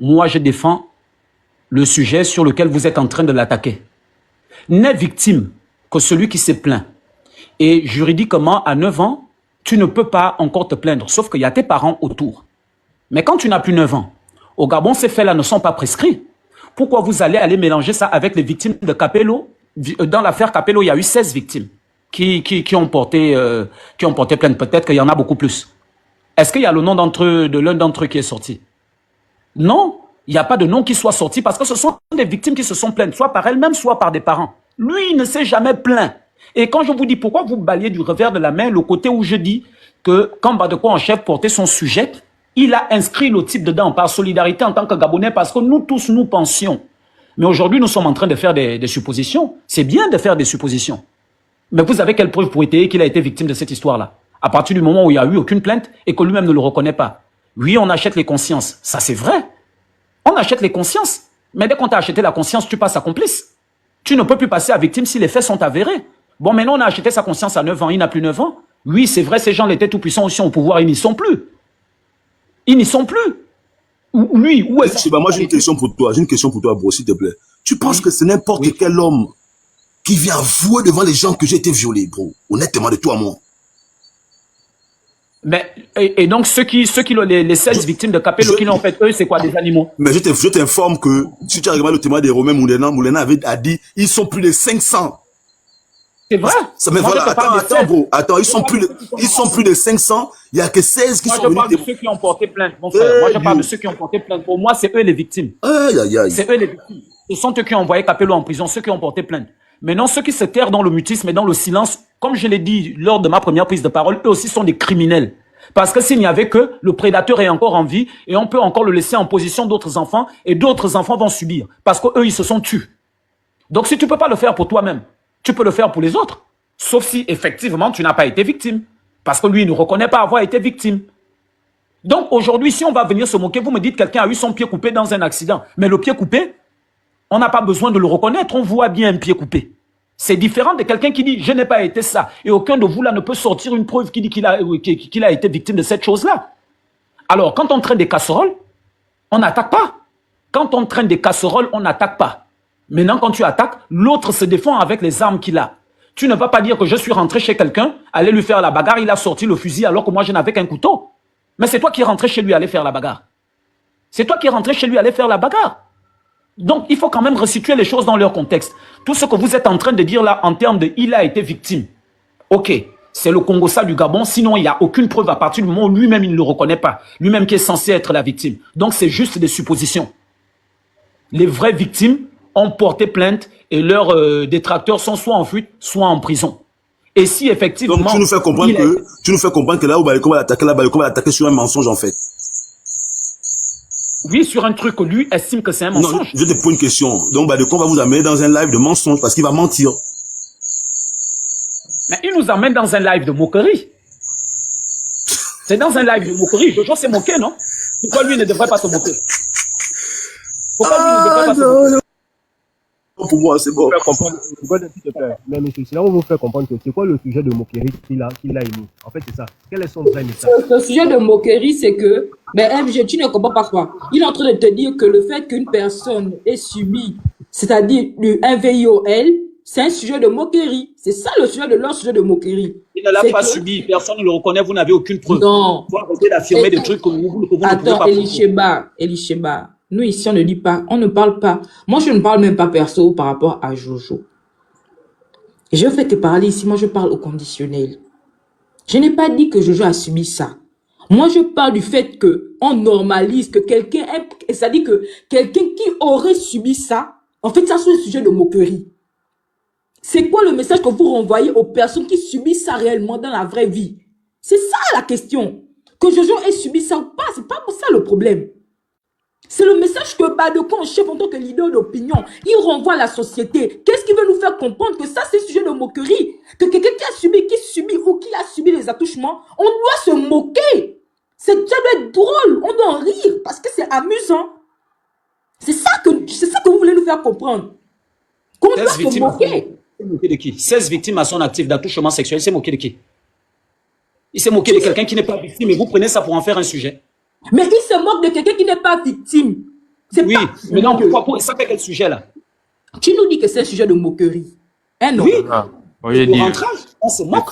moi je défends le sujet sur lequel vous êtes en train de l'attaquer. N'est victime que celui qui s'est plaint. Et juridiquement, à 9 ans, tu ne peux pas encore te plaindre, sauf qu'il y a tes parents autour. Mais quand tu n'as plus 9 ans, au Gabon, ces faits-là ne sont pas prescrits. Pourquoi vous allez aller mélanger ça avec les victimes de Capello? Dans l'affaire Capello, il y a eu 16 victimes qui ont porté plainte. Peut-être qu'il y en a beaucoup plus. Est-ce qu'il y a le nom de l'un d'entre eux qui est sorti? Non, il n'y a pas de nom qui soit sorti parce que ce sont des victimes qui se sont plaintes, soit par elles-mêmes, soit par des parents. Lui, il ne s'est jamais plaint. Et quand je vous dis pourquoi vous balayez du revers de la main le côté où je dis que quand Badeko en chef portait son sujet, il a inscrit le type dedans par solidarité en tant que Gabonais parce que nous tous nous pensions. Mais aujourd'hui, nous sommes en train de faire des suppositions. C'est bien de faire des suppositions. Mais vous avez quelle preuve pour étayer qu'il a été victime de cette histoire-là? À partir du moment où il n'y a eu aucune plainte et que lui-même ne le reconnaît pas. Oui, on achète les consciences. Ça, c'est vrai. On achète les consciences. Mais dès qu'on t'a acheté la conscience, tu passes à complice. Tu ne peux plus passer à victime si les faits sont avérés. Bon, maintenant, on a acheté sa conscience à 9 ans. Il n'a plus 9 ans. Oui, c'est vrai, ces gens étaient tout-puissants aussi au pouvoir. Ils n'y sont plus. Ils n'y sont plus. Lui, où est-ce que... Moi, j'ai une question pour toi. J'ai une question pour toi, bro, s'il te plaît. Tu penses que c'est n'importe quel homme qui vient avouer devant les gens que j'ai été violé, bro? Honnêtement, de toi à moi. Mais, et donc, les 16 victimes de Capello qui l'ont fait, eux, c'est quoi, des animaux? Mais je t'informe que, si tu as regardé le témoignage de Romain Moulena a dit, ils sont plus de 500. C'est vrai? Mais voilà, attends, bro. Attends, ils sont plus de 500. Il n'y a que 16 qui sont venus. Moi, je parle de ceux qui ont porté plainte, mon frère. Moi, je parle de ceux qui ont porté plainte. Pour moi, c'est eux les victimes. C'est eux les victimes. Ce sont eux qui ont envoyé Capello en prison, ceux qui ont porté plainte. Maintenant, ceux qui se terrent dans le mutisme et dans le silence, comme je l'ai dit lors de ma première prise de parole, eux aussi sont des criminels. Parce que s'il n'y avait que le prédateur est encore en vie et on peut encore le laisser en position d'autres enfants et d'autres enfants vont subir. Parce qu'eux, ils se sont tués. Donc, si tu ne peux pas le faire pour toi-même, tu peux le faire pour les autres. Sauf si, effectivement, tu n'as pas été victime. Parce que lui, il ne reconnaît pas avoir été victime. Donc, aujourd'hui, si on va venir se moquer, vous me dites que quelqu'un a eu son pied coupé dans un accident. Mais le pied coupé, on n'a pas besoin de le reconnaître. On voit bien un pied coupé. C'est différent de quelqu'un qui dit « je n'ai pas été ça ». Et aucun de vous là ne peut sortir une preuve qui dit qu'il a été victime de cette chose-là. Alors, quand on traîne des casseroles, on n'attaque pas. Quand on traîne des casseroles, on n'attaque pas. Maintenant, quand tu attaques, l'autre se défend avec les armes qu'il a. Tu ne vas pas dire que je suis rentré chez quelqu'un, aller lui faire la bagarre, il a sorti le fusil alors que moi je n'avais qu'un couteau. Mais c'est toi qui es rentré chez lui aller faire la bagarre. C'est toi qui es rentré chez lui aller faire la bagarre. Donc, il faut quand même resituer les choses dans leur contexte. Tout ce que vous êtes en train de dire là, en termes de « il a été victime », ok, c'est le Congo-Ça du Gabon, sinon il n'y a aucune preuve à partir du moment où lui-même il ne le reconnaît pas, lui-même qui est censé être la victime. Donc, c'est juste des suppositions. Les vraies victimes ont porté plainte et leurs détracteurs sont soit en fuite, soit en prison. Et si effectivement... Donc, tu nous fais comprendre que là où Badeko va l'attaquer sur un mensonge en fait. Oui, sur un truc que lui estime que c'est un mensonge. Non, je te pose une question. Donc, Badeko va vous amener dans un live de mensonge parce qu'il va mentir. Mais il nous amène dans un live de moquerie. C'est dans un live de moquerie. Jojo s'est moqué, non? Pourquoi lui ne devrait pas se moquer? Pourquoi lui ne devrait pas se moquer? Pour moi, c'est bon. Mais monsieur, c'est là où vous fait comprendre que c'est quoi le sujet de moquerie qu'il a émis. En fait, c'est ça. Quel est son vrai message? Le sujet de moquerie, c'est que, ben, MG, tu ne comprends pas quoi. Il est en train de te dire que le fait qu'une personne ait subi, c'est-à-dire un VIOL, c'est un sujet de moquerie. C'est ça le sujet de leur sujet de moquerie. Il ne l'a pas subi. Personne ne le reconnaît. Vous n'avez aucune preuve. Non. Vous arrêtez d'affirmer des trucs que vous ne pouvez pas. Attends, Elisheba. Nous, ici, on ne dit pas, on ne parle pas. Moi, je ne parle même pas perso par rapport à Jojo. Je fais que parler ici, moi, je parle au conditionnel. Je n'ai pas dit que Jojo a subi ça. Moi, je parle du fait qu'on normalise que quelqu'un, c'est-à-dire que quelqu'un qui aurait subi ça, en fait, ça, c'est un sujet de moquerie. C'est quoi le message que vous renvoyez aux personnes qui subissent ça réellement dans la vraie vie? C'est ça la question. Que Jojo ait subi ça ou pas, c'est pas pour ça le problème. C'est le message que Badeko, en chef en tant que leader d'opinion, il renvoie à la société. Qu'est-ce qui veut nous faire comprendre que ça, c'est un sujet de moquerie? Que quelqu'un qui subit ou qui a subi les attouchements, on doit se moquer. Ça doit être drôle, on doit en rire parce que c'est amusant. C'est ça que vous voulez nous faire comprendre. Qu'on doit se moquer. Il s'est moqué de qui? 16 victimes à son actif d'attouchement sexuel. Il s'est moqué de qui? Il s'est moqué de quelqu'un qui n'est pas victime et vous prenez ça pour en faire un sujet. Mais il se moque de quelqu'un qui n'est pas victime. C'est Oui, pas... mais non, pourquoi ça fait quel sujet là? Tu nous dis que c'est un sujet de moquerie. Hein, non? Oui, Voyez le dire, rentrage, on se moque.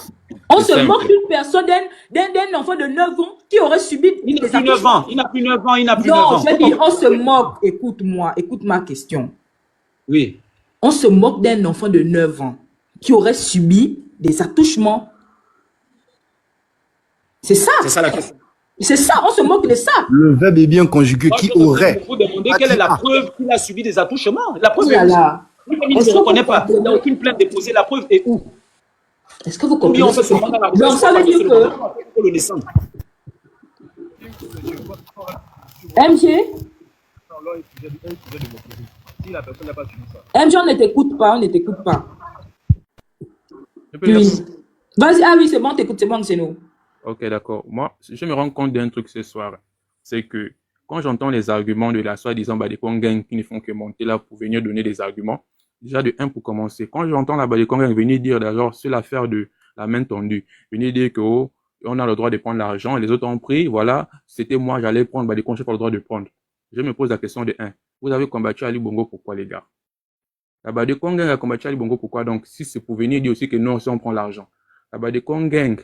On c'est se moque simple. d'une personne, d'un enfant de 9 ans qui aurait subi Il n'a des plus 9 accouchements. ans, il n'a plus 9 ans, il n'a plus 9 Non, ans. je dis, on se moque. Écoute-moi, écoute ma question. Oui, On se moque d'un enfant de 9 ans qui aurait subi des attouchements. C'est ça. c'est ça la question. C'est ça, on se moque de ça. Le verbe est bien conjugué Moi, qui je aurait. vous demander Pas quelle qui est la a. preuve qu'il a subi des attouchements. La preuve Oh est là où? là. Il ne Est-ce se que vous reconnaît pas. Il n'y a comprenez? aucune plainte déposée. La preuve est où? Est-ce que vous Oui, comprenez on peut ce se demander à la Donc ça veut dire que pour le descendre. MJ, Alors, un sujet de moquerie. Si la personne n'a pas suivi ça. MJ, on ne t'écoute pas, on ne t'écoute pas. Je peux dire Oui. ça? Vas-y, ah oui, c'est bon, t'écoutes, c'est bon, c'est nous. Ok, d'accord. Moi, je me rends compte d'un truc ce soir. C'est que quand j'entends les arguments de la soi-disant Badekong Gang qui ne font que monter là pour venir donner des arguments, déjà de un pour commencer, quand j'entends la Badekong Gang venir dire d'abord sur l'affaire de la main tendue, venir dire que oh, on a le droit de prendre l'argent et les autres ont pris, voilà, c'était moi, j'allais prendre Badekong, je n'ai pas le droit de prendre. Je me pose la question de un. Vous avez combattu Ali Bongo, pourquoi les gars? La Badekong Gang a combattu Ali Bongo, pourquoi? Donc, si c'est pour venir dire aussi que non, si on prend l'argent. La Badekong Gang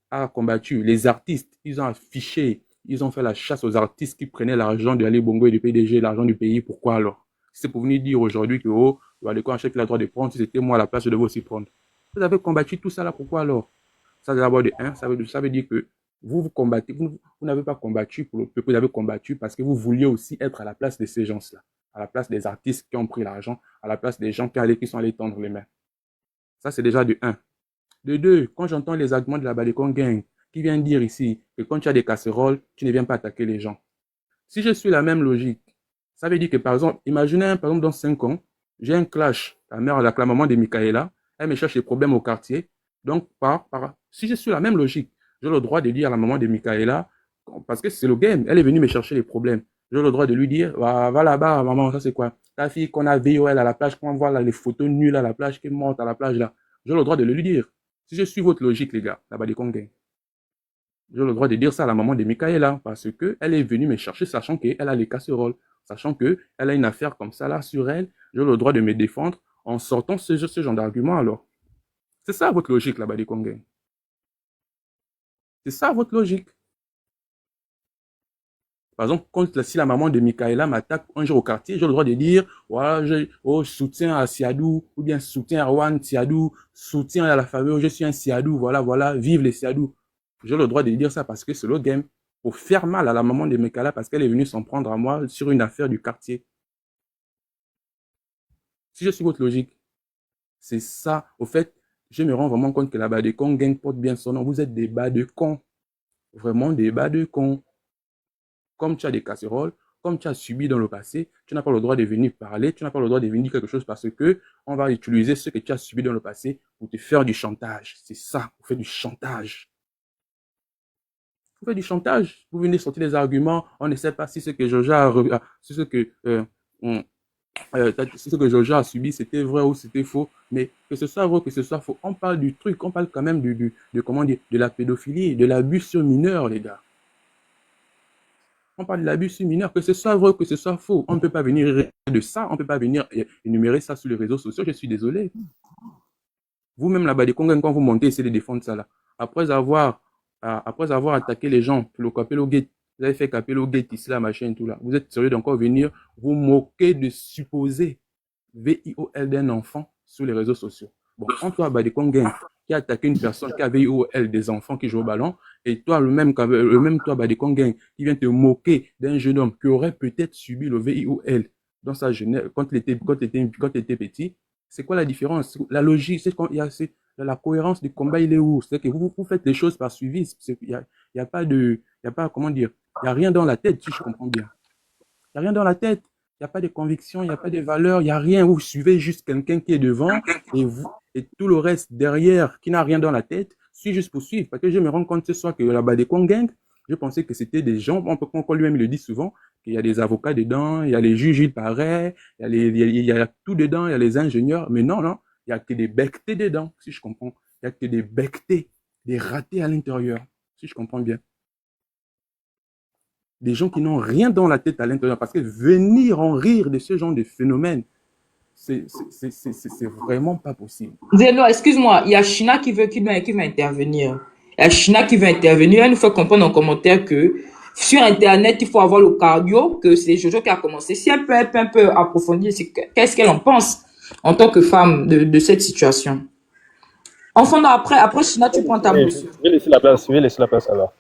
a combattu les artistes, ils ont affiché, ils ont fait la chasse aux artistes qui prenaient l'argent de Ali Bongo et du PDG, l'argent du pays. Pourquoi alors? Si c'est pour venir dire aujourd'hui que oh, Badekong achète le droit de prendre, si c'était moi à la place, je devais aussi prendre. Vous avez combattu tout ça là, pourquoi alors? Ça d'abord de un, ça veut dire que vous combattez, vous n'avez pas combattu pour le peuple, vous avez combattu parce que vous vouliez aussi être à la place de ces gens-là, à la place des artistes qui ont pris l'argent, à la place des gens qui sont allés tendre les mains. Ça, c'est déjà de un. De deux, quand j'entends les arguments de la Badekong Gang, qui vient dire ici que quand tu as des casseroles, tu ne viens pas attaquer les gens. Si je suis la même logique, ça veut dire que par exemple, imaginez par exemple dans 5 ans, j'ai un clash, la maman de Michaela, elle me cherche des problèmes au quartier, donc si je suis la même logique, j'ai le droit de dire à la maman de Michaela, parce que c'est le game, elle est venue me chercher les problèmes, j'ai le droit de lui dire, va là-bas, maman, ça c'est quoi? Ta fille qu'on a VOL à la plage, qu'on voit là, les photos nulles à la plage, qui est morte à la plage là, j'ai le droit de le lui dire. Si je suis votre logique, les gars, la Badekong Gang, j'ai le droit de dire ça à la maman de Michaela, parce qu'elle est venue me chercher, sachant qu'elle a les casseroles, sachant qu'elle a une affaire comme ça là sur elle, j'ai le droit de me défendre en sortant ce genre d'argument alors. C'est ça votre logique, la Badekong Gang. C'est ça votre logique. Par exemple, si la maman de Michaela m'attaque un jour au quartier, j'ai le droit de dire, voilà, je soutiens à Siadou, ou bien soutien à Rwan Siadou, soutien à la famille, je suis un Siadou, voilà, vive les Siadou. J'ai le droit de dire ça parce que c'est le game. Pour faire mal à la maman de Michaela parce qu'elle est venue s'en prendre à moi sur une affaire du quartier. Si je suis votre logique, c'est ça. Au fait, je me rends vraiment compte que la Badekong Gang porte bien son nom. Vous êtes des bas de cons. Vraiment des bas de cons. Comme tu as des casseroles, comme tu as subi dans le passé, tu n'as pas le droit de venir parler, tu n'as pas le droit de venir dire quelque chose parce que on va utiliser ce que tu as subi dans le passé pour te faire du chantage. C'est ça, vous faites du chantage. Vous faites du chantage. Vous venez sortir des arguments, on ne sait pas si ce que Georgia a subi, c'était vrai ou c'était faux, mais que ce soit vrai ou que ce soit faux, on parle du truc, on parle quand même de comment dire, de la pédophilie, de l'abus sur mineurs, les gars. On parle de l'abus sur mineurs, que ce soit vrai ou que ce soit faux. On ne peut pas venir de ça, on ne peut pas venir énumérer ça sur les réseaux sociaux, je suis désolé. Vous-même, la Badekong Gang, quand vous montez, essayez de défendre ça là. Après avoir attaqué les gens pour le Capello Gate, vous avez fait Capello Gate ici, la machin, tout là. Vous êtes sérieux d'encore venir vous moquer de supposer VIOL d'un enfant sur les réseaux sociaux. Bon, entre toi, Badekong Gang, qui a attaqué une personne qui a VIOL des enfants qui jouent au ballon, et toi, le même toi, Badekong Gang, qui vient te moquer d'un jeune homme qui aurait peut-être subi le VIOL dans sa jeunesse, quand il était petit, c'est quoi la différence? La logique, c'est la cohérence du combat, il est où? C'est que vous faites les choses par suivi. Il y a pas, comment dire, il n'y a rien dans la tête, si je comprends bien. Il n'y a rien dans la tête. Il n'y a pas de conviction, il n'y a pas de valeur, il n'y a rien. Vous suivez juste quelqu'un qui est devant et tout le reste derrière qui n'a rien dans la tête, suit juste pour suivre. Parce que je me rends compte ce soir que la Badekong Gang, je pensais que c'était des gens, on lui-même le dit souvent, qu'il y a des avocats dedans, il y a les juges, il paraît, il y a tout dedans, il y a les ingénieurs, mais non, il n'y a que des bectés dedans, si je comprends. Il n'y a que des bectés, des ratés à l'intérieur, si je comprends bien. des gens qui n'ont rien dans la tête à l'intérieur. Parce que venir en rire de ce genre de phénomène, c'est vraiment pas possible. Zeno, excuse-moi, il y a China qui va intervenir. Il y a China qui veut intervenir. Elle nous fait comprendre en commentaire que sur Internet, il faut avoir le cardio, que c'est Jojo qui a commencé. Si elle peut un peu approfondir, qu'est-ce qu'elle en pense en tant que femme de cette situation? Enfin, non, après China, tu prends ta bouche. Je vais laisser la place alors.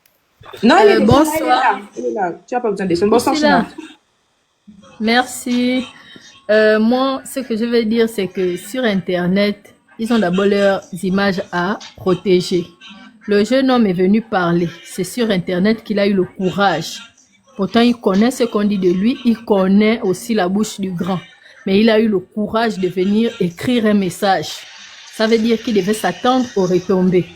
Non, Bonsoir. elle est là. Tu n'as pas besoin de ça. Bonsoir, China. Merci. Moi, ce que je veux dire, c'est que sur Internet, ils ont d'abord leurs images à protéger. Le jeune homme est venu parler. C'est sur Internet qu'il a eu le courage. Pourtant, il connaît ce qu'on dit de lui. Il connaît aussi la bouche du grand. Mais il a eu le courage de venir écrire un message. Ça veut dire qu'il devait s'attendre aux retombées.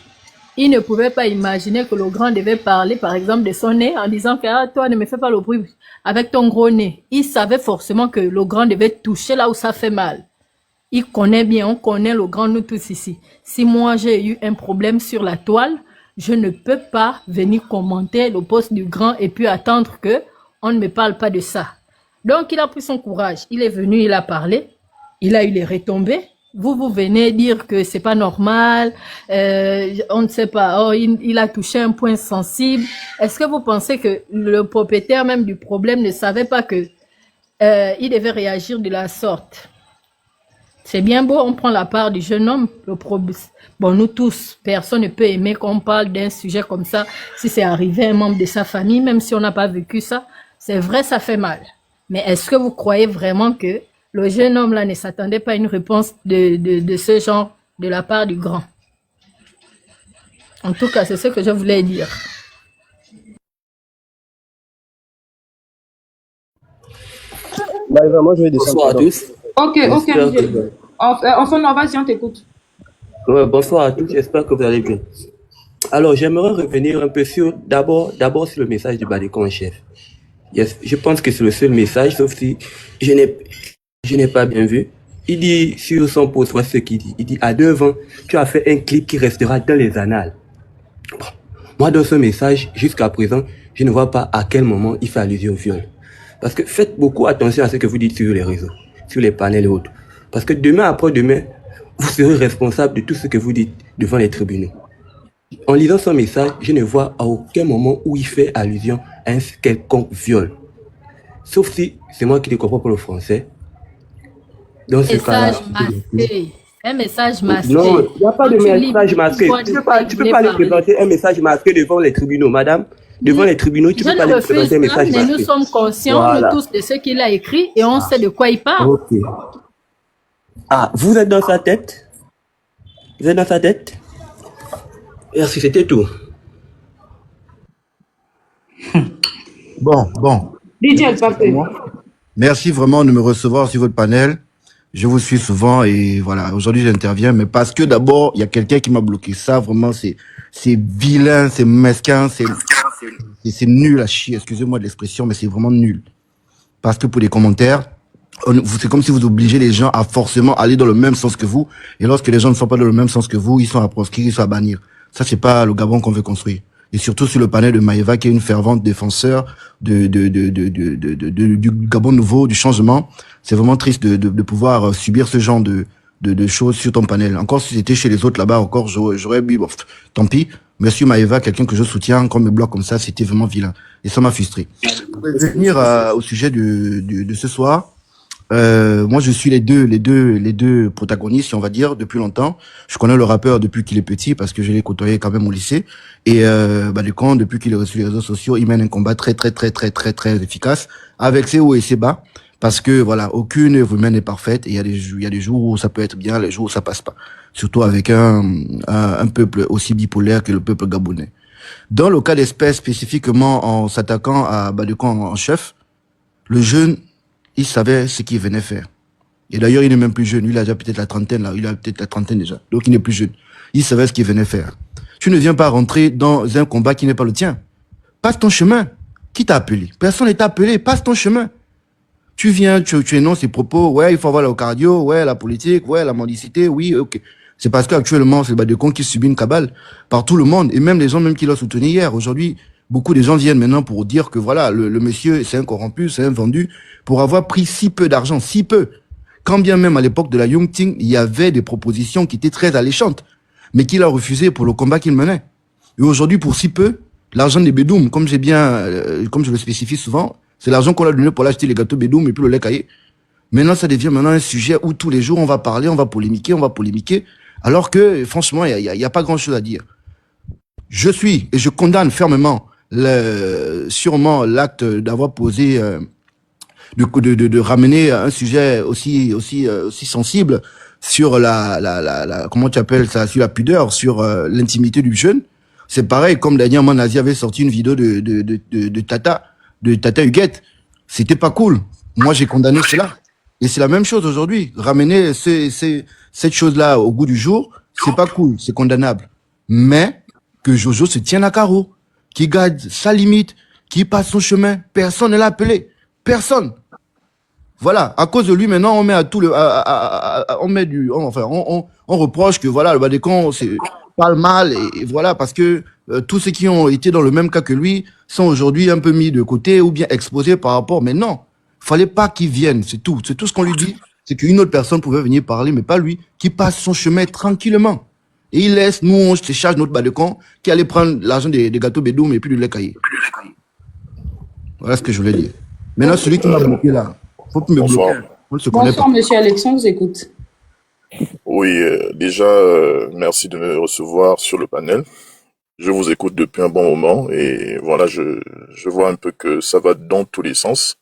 Il ne pouvait pas imaginer que le grand devait parler, par exemple, de son nez en disant que ah, toi, ne me fais pas le bruit avec ton gros nez. Il savait forcément que le grand devait toucher là où ça fait mal. Il connaît bien, on connaît le grand, nous tous ici. Si moi j'ai eu un problème sur la toile, je ne peux pas venir commenter le poste du grand et puis attendre que on ne me parle pas de ça. Donc il a pris son courage, il est venu, il a parlé, il a eu les retombées. Vous venez dire que c'est pas normal, on ne sait pas, oh, il a touché un point sensible. Est-ce que vous pensez que le propriétaire même du problème ne savait pas que il devait réagir de la sorte? C'est bien beau, on prend la part du jeune homme. Bon, nous tous, personne ne peut aimer qu'on parle d'un sujet comme ça. Si c'est arrivé à un membre de sa famille, même si on n'a pas vécu ça, c'est vrai, ça fait mal. Mais est-ce que vous croyez vraiment que le jeune homme là ne s'attendait pas à une réponse de ce genre de la part du grand? En tout cas, c'est ce que je voulais dire. Maëva, moi je vais descendre. Bonsoir à tous. Ok, Michel. Enfin, non, vas-y, on t'écoute. Ouais, bonsoir à tous, j'espère que vous allez bien. Alors, j'aimerais revenir un peu d'abord sur le message du Badekon en chef. Yes, je pense que c'est le seul message, sauf si je n'ai pas bien vu. Il dit sur son post, voici ce qu'il dit. Il dit, à 9 ans, tu as fait un clip qui restera dans les annales. Bon. Moi, dans ce message, jusqu'à présent, je ne vois pas à quel moment il fait allusion au viol. Parce que faites beaucoup attention à ce que vous dites sur les réseaux, sur les panels et autres. Parce que demain après-demain, vous serez responsable de tout ce que vous dites devant les tribunaux. En lisant son message, je ne vois à aucun moment où il fait allusion à un quelconque viol. Sauf si c'est moi qui ne comprends pas le français. Dans ce cas-là, un message masqué. non, il n'y a pas de message masqué. Tu peux pas aller présenter un message masqué devant les tribunaux, madame. Devant les tribunaux, tu peux pas aller présenter un message masqué. Mais nous sommes conscients, voilà, nous tous, de ce qu'il a écrit et on sait de quoi il parle. Ok. Ah, vous êtes dans sa tête? Vous êtes dans sa tête? Merci, c'était tout. Bon. Merci vraiment de me recevoir sur votre panel. Je vous suis souvent et voilà, aujourd'hui j'interviens, mais parce que d'abord, il y a quelqu'un qui m'a bloqué. Ça, vraiment, c'est vilain, c'est mesquin, c'est nul à chier. Excusez-moi de l'expression, mais c'est vraiment nul. Parce que pour les commentaires, c'est comme si vous obligez les gens à forcément aller dans le même sens que vous. Et lorsque les gens ne sont pas dans le même sens que vous, ils sont à proscrire, ils sont à bannir. Ça, c'est pas le Gabon qu'on veut construire. Et surtout sur le panel de Maëva, qui est une fervente défenseur du Gabon nouveau, du changement. C'est vraiment triste de pouvoir subir ce genre de choses sur ton panel. Encore si c'était chez les autres là-bas, encore, j'aurais dit, bon, tant pis. Monsieur Maëva, quelqu'un que je soutiens, qu'on me bloque comme ça, c'était vraiment vilain. Et ça m'a frustré. Pour revenir au sujet de ce soir, moi je suis les deux protagonistes, on va dire, depuis longtemps. Je connais le rappeur depuis qu'il est petit parce que je l'ai côtoyé quand même au lycée. Et Badekon, depuis qu'il est sur les réseaux sociaux, il mène un combat très efficace avec ses hauts et ses bas. Parce que voilà, aucune woman n'est parfaite et il y a des jours où ça peut être bien, les jours où ça passe pas. Surtout avec un peuple aussi bipolaire que le peuple gabonais. Dans le cas d'espèce, spécifiquement en s'attaquant à Badekon en chef, le jeune, il savait ce qu'il venait faire. Et d'ailleurs, il n'est même plus jeune. Il a déjà peut-être la trentaine, là. Il a peut-être la trentaine déjà. Donc, il n'est plus jeune. Il savait ce qu'il venait faire. Tu ne viens pas rentrer dans un combat qui n'est pas le tien. Passe ton chemin. Qui t'a appelé? Personne ne t'a appelé. Passe ton chemin. Tu viens, tu énonces tes propos. Ouais, il faut avoir le cardio. Ouais, la politique. Ouais, la mendicité. Oui, ok. C'est parce qu'actuellement, c'est le Badekon qui subit une cabale par tout le monde. Et même les gens même qui l'ont soutenu hier. Aujourd'hui, beaucoup de gens viennent maintenant pour dire que voilà, le monsieur, c'est un corrompu, c'est un vendu, pour avoir pris si peu d'argent, si peu. Quand bien même à l'époque de la Young Ting, il y avait des propositions qui étaient très alléchantes, mais qu'il a refusé pour le combat qu'il menait. Et aujourd'hui, pour si peu, l'argent des Bédoum, comme comme je le spécifie souvent, c'est l'argent qu'on a donné pour acheter les gâteaux Bédoum et puis le lait caillé. Maintenant, ça devient maintenant un sujet où tous les jours on va parler, on va polémiquer, alors que franchement, il y a pas grand chose à dire. Je suis et je condamne fermement sûrement l'acte d'avoir posé, de ramener un sujet aussi sensible sur comment tu appelles ça, sur la pudeur, sur l'intimité du jeune. C'est pareil, comme dernièrement Nazi avait sorti une vidéo de Tata Huguette. C'était pas cool. Moi, j'ai condamné cela. Et c'est la même chose aujourd'hui. Ramener cette chose-là au goût du jour, c'est pas cool, c'est condamnable. Mais que Jojo se tienne à carreau, qui garde sa limite, qui passe son chemin, personne ne l'a appelé. Personne. Voilà, à cause de lui, maintenant, on met on reproche que voilà, le Badekon parle mal et voilà, parce que tous ceux qui ont été dans le même cas que lui sont aujourd'hui un peu mis de côté ou bien exposés par rapport. Mais non, fallait pas qu'il vienne, c'est tout. C'est tout ce qu'on lui dit. C'est qu'une autre personne pouvait venir parler, mais pas lui, qui passe son chemin tranquillement. Et il laisse, nous, on se charge notre Badekon qui allait prendre l'argent des gâteaux Bédoum et puis du lait caillé. Voilà ce que je voulais dire. Maintenant, celui qui m'a bloqué là, faut plus me bloquer. On ne se connaît pas. Bonsoir, monsieur Alexandre, je vous écoute. Oui, déjà, merci de me recevoir sur le panel. Je vous écoute depuis un bon moment et voilà, je vois un peu que ça va dans tous les sens.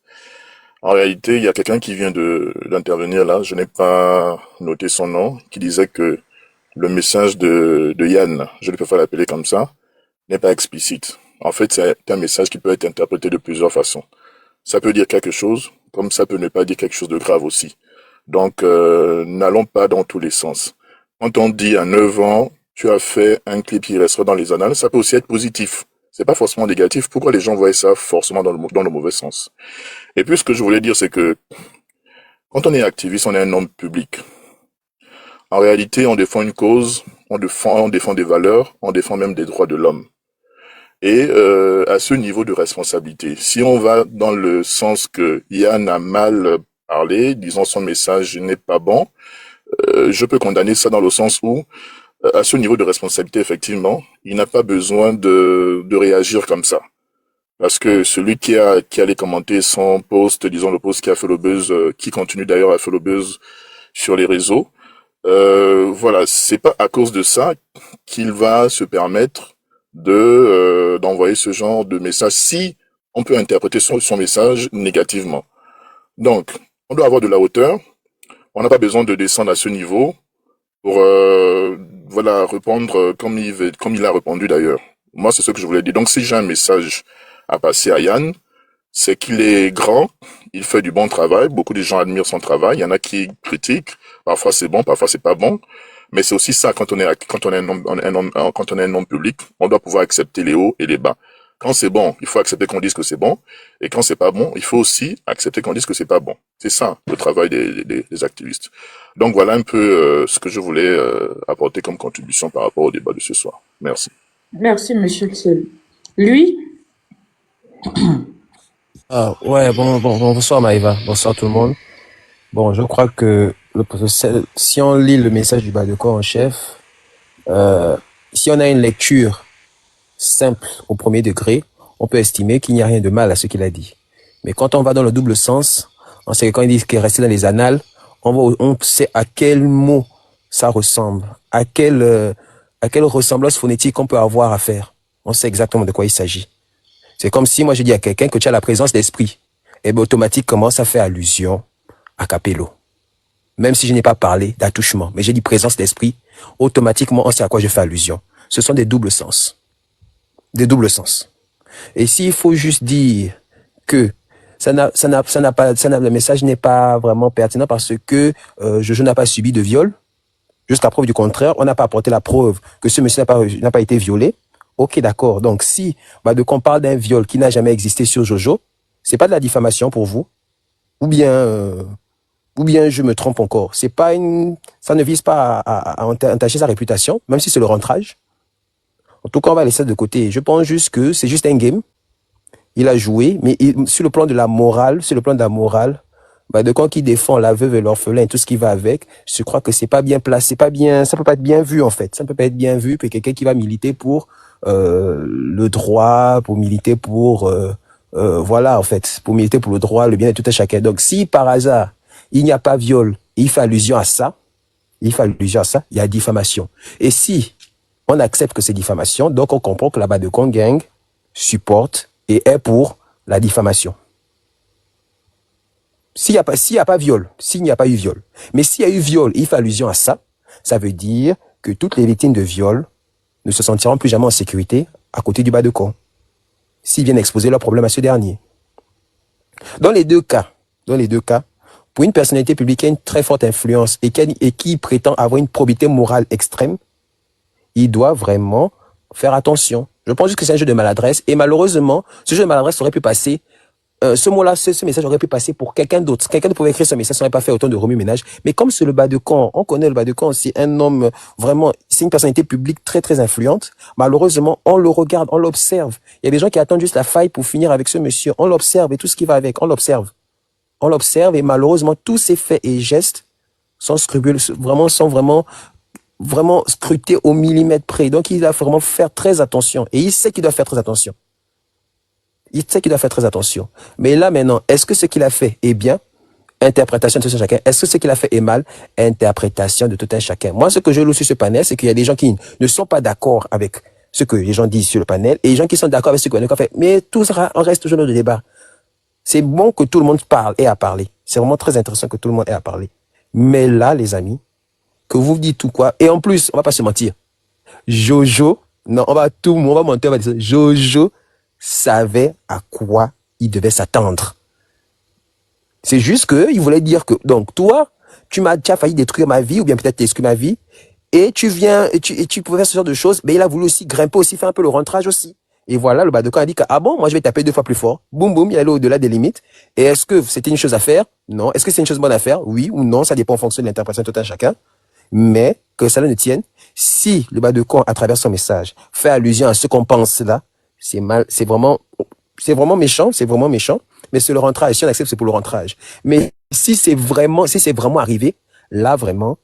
En réalité, il y a quelqu'un qui vient d'intervenir là, je n'ai pas noté son nom, qui disait que le message de Yann, je ne peux pas l'appeler comme ça, n'est pas explicite. En fait, c'est un message qui peut être interprété de plusieurs façons. Ça peut dire quelque chose, comme ça peut ne pas dire quelque chose de grave aussi. Donc, n'allons pas dans tous les sens. Quand on dit à 9 ans, tu as fait un clip qui restera dans les annales, ça peut aussi être positif. C'est pas forcément négatif. Pourquoi les gens voient ça forcément dans le mauvais sens? Et puis, ce que je voulais dire, c'est que quand on est activiste, on est un homme public. En réalité, on défend une cause, on défend des valeurs, on défend même des droits de l'homme. Et à ce niveau de responsabilité, si on va dans le sens que Yann a mal parlé, disons son message n'est pas bon, je peux condamner ça dans le sens où, à ce niveau de responsabilité, effectivement, il n'a pas besoin de réagir comme ça. Parce que celui qui allait commenter son post, disons le post qui a fait le buzz, qui continue d'ailleurs à faire le buzz sur les réseaux, voilà, c'est pas à cause de ça qu'il va se permettre d'envoyer ce genre de message si on peut interpréter son message négativement. Donc, on doit avoir de la hauteur. On n'a pas besoin de descendre à ce niveau pour voilà répondre comme il a répondu d'ailleurs. Moi, c'est ce que je voulais dire. Donc, si j'ai un message à passer à Yann, c'est qu'il est grand, il fait du bon travail, beaucoup de gens admirent son travail, il y en a qui critiquent, parfois c'est bon, parfois c'est pas bon, mais c'est aussi ça quand on est un homme public, on doit pouvoir accepter les hauts et les bas. Quand c'est bon, il faut accepter qu'on dise que c'est bon, et quand c'est pas bon, il faut aussi accepter qu'on dise que c'est pas bon. C'est ça le travail des activistes. Donc voilà un peu ce que je voulais apporter comme contribution par rapport au débat de ce soir. Merci. Merci, monsieur Tsel. Lui? Ah, ouais, bonsoir Maïva, bonsoir tout le monde. Bon, je crois que si on lit le message du Badekon en chef, si on a une lecture simple au premier degré, on peut estimer qu'il n'y a rien de mal à ce qu'il a dit. Mais quand on va dans le double sens, on sait que quand il dit qu'il est resté dans les annales, on sait à quel mot ça ressemble, à quelle ressemblance phonétique on peut avoir à faire. On sait exactement de quoi il s'agit. C'est comme si moi je dis à quelqu'un que tu as la présence d'esprit. Et bien automatiquement ça fait allusion à Capello. Même si je n'ai pas parlé d'attouchement, mais j'ai dit présence d'esprit, automatiquement on sait à quoi je fais allusion. Ce sont des doubles sens. Des doubles sens. Et s'il faut juste dire que le message n'est pas vraiment pertinent parce que Jojo n'a pas subi de viol, jusqu'à preuve du contraire, on n'a pas apporté la preuve que ce monsieur n'a pas été violé. Ok, d'accord. Donc, si Badekon parle d'un viol qui n'a jamais existé sur Jojo, c'est pas de la diffamation pour vous, ou bien je me trompe encore. C'est pas ça ne vise pas à entacher sa réputation, même si c'est le rentrage. En tout cas, on va laisser ça de côté. Je pense juste que c'est juste un game. Il a joué, mais sur le plan de la morale, Badekon qui défend la veuve et l'orphelin et tout ce qui va avec, je crois que c'est pas bien placé, pas bien, ça peut pas être bien vu en fait. Ça ne peut pas être bien vu pour quelqu'un qui va militer pour le droit, pour militer pour voilà en fait, pour militer pour le droit, le bien de tout un chacun. Donc si par hasard il n'y a pas viol, il fait allusion à ça, il y a diffamation. Et si on accepte que c'est diffamation, donc on comprend que la Badekon Gang supporte et est pour la diffamation. S'il n'y a pas viol, s'il n'y a pas eu viol, mais s'il y a eu viol, il fait allusion à ça, ça veut dire que toutes les victimes de viol ne se sentiront plus jamais en sécurité à côté du Badekon, s'ils viennent exposer leurs problèmes à ce dernier. Dans les deux cas, pour une personnalité publique qui a une très forte influence et qui prétend avoir une probité morale extrême, il doit vraiment faire attention. Je pense juste que c'est un jeu de maladresse et malheureusement, ce jeu de maladresse aurait pu passer. Ce message aurait pu passer pour quelqu'un d'autre. Quelqu'un pouvait écrire ce message, ça n'aurait pas fait autant de remue-ménage. Mais comme c'est le Badekon, on connaît le Badekon, c'est un homme vraiment, c'est une personnalité publique très très influente. Malheureusement, on le regarde, on l'observe. Il y a des gens qui attendent juste la faille pour finir avec ce monsieur. On l'observe et tout ce qui va avec, on l'observe. On l'observe et malheureusement, tous ses faits et gestes sont scrupuleux, sont vraiment scrutés au millimètre près. Donc, il doit vraiment faire très attention. Et il sait qu'il doit faire très attention. Mais là, maintenant, est-ce que ce qu'il a fait est bien? Interprétation de tout un chacun. Est-ce que ce qu'il a fait est mal? Interprétation de tout un chacun. Moi, ce que je loue sur ce panel, c'est qu'il y a des gens qui ne sont pas d'accord avec ce que les gens disent sur le panel et des gens qui sont d'accord avec ce que le fait. Mais tout ça, on reste toujours dans le débat. C'est bon que tout le monde parle et à parler. C'est vraiment très intéressant que tout le monde ait à parler. Mais là, les amis, que vous dites tout quoi. Et en plus, on va pas se mentir. Jojo, non, on va mentir, on va dire ça. Jojo savait à quoi il devait s'attendre. C'est juste que il voulait dire que, donc, toi, tu as failli détruire ma vie, ou bien peut-être détruire ma vie, et tu viens, et tu pouvais faire ce genre de choses, mais il a voulu aussi grimper aussi, faire un peu le rentrage aussi. Et voilà, le Badekon a dit que, ah bon, moi je vais taper 2 fois plus fort. Boum, boum, il est allé au-delà des limites. Et est-ce que c'était une chose à faire? Non. Est-ce que c'est une chose bonne à faire? Oui ou non, ça dépend en fonction de l'interprétation de tout un chacun. Mais, que cela ne tienne, si le Badekon, à travers son message, fait allusion à ce qu'on pense là, c'est mal, c'est vraiment méchant, mais c'est le rentrage. Si on accepte, c'est pour le rentrage. Mais si c'est vraiment arrivé, là, vraiment,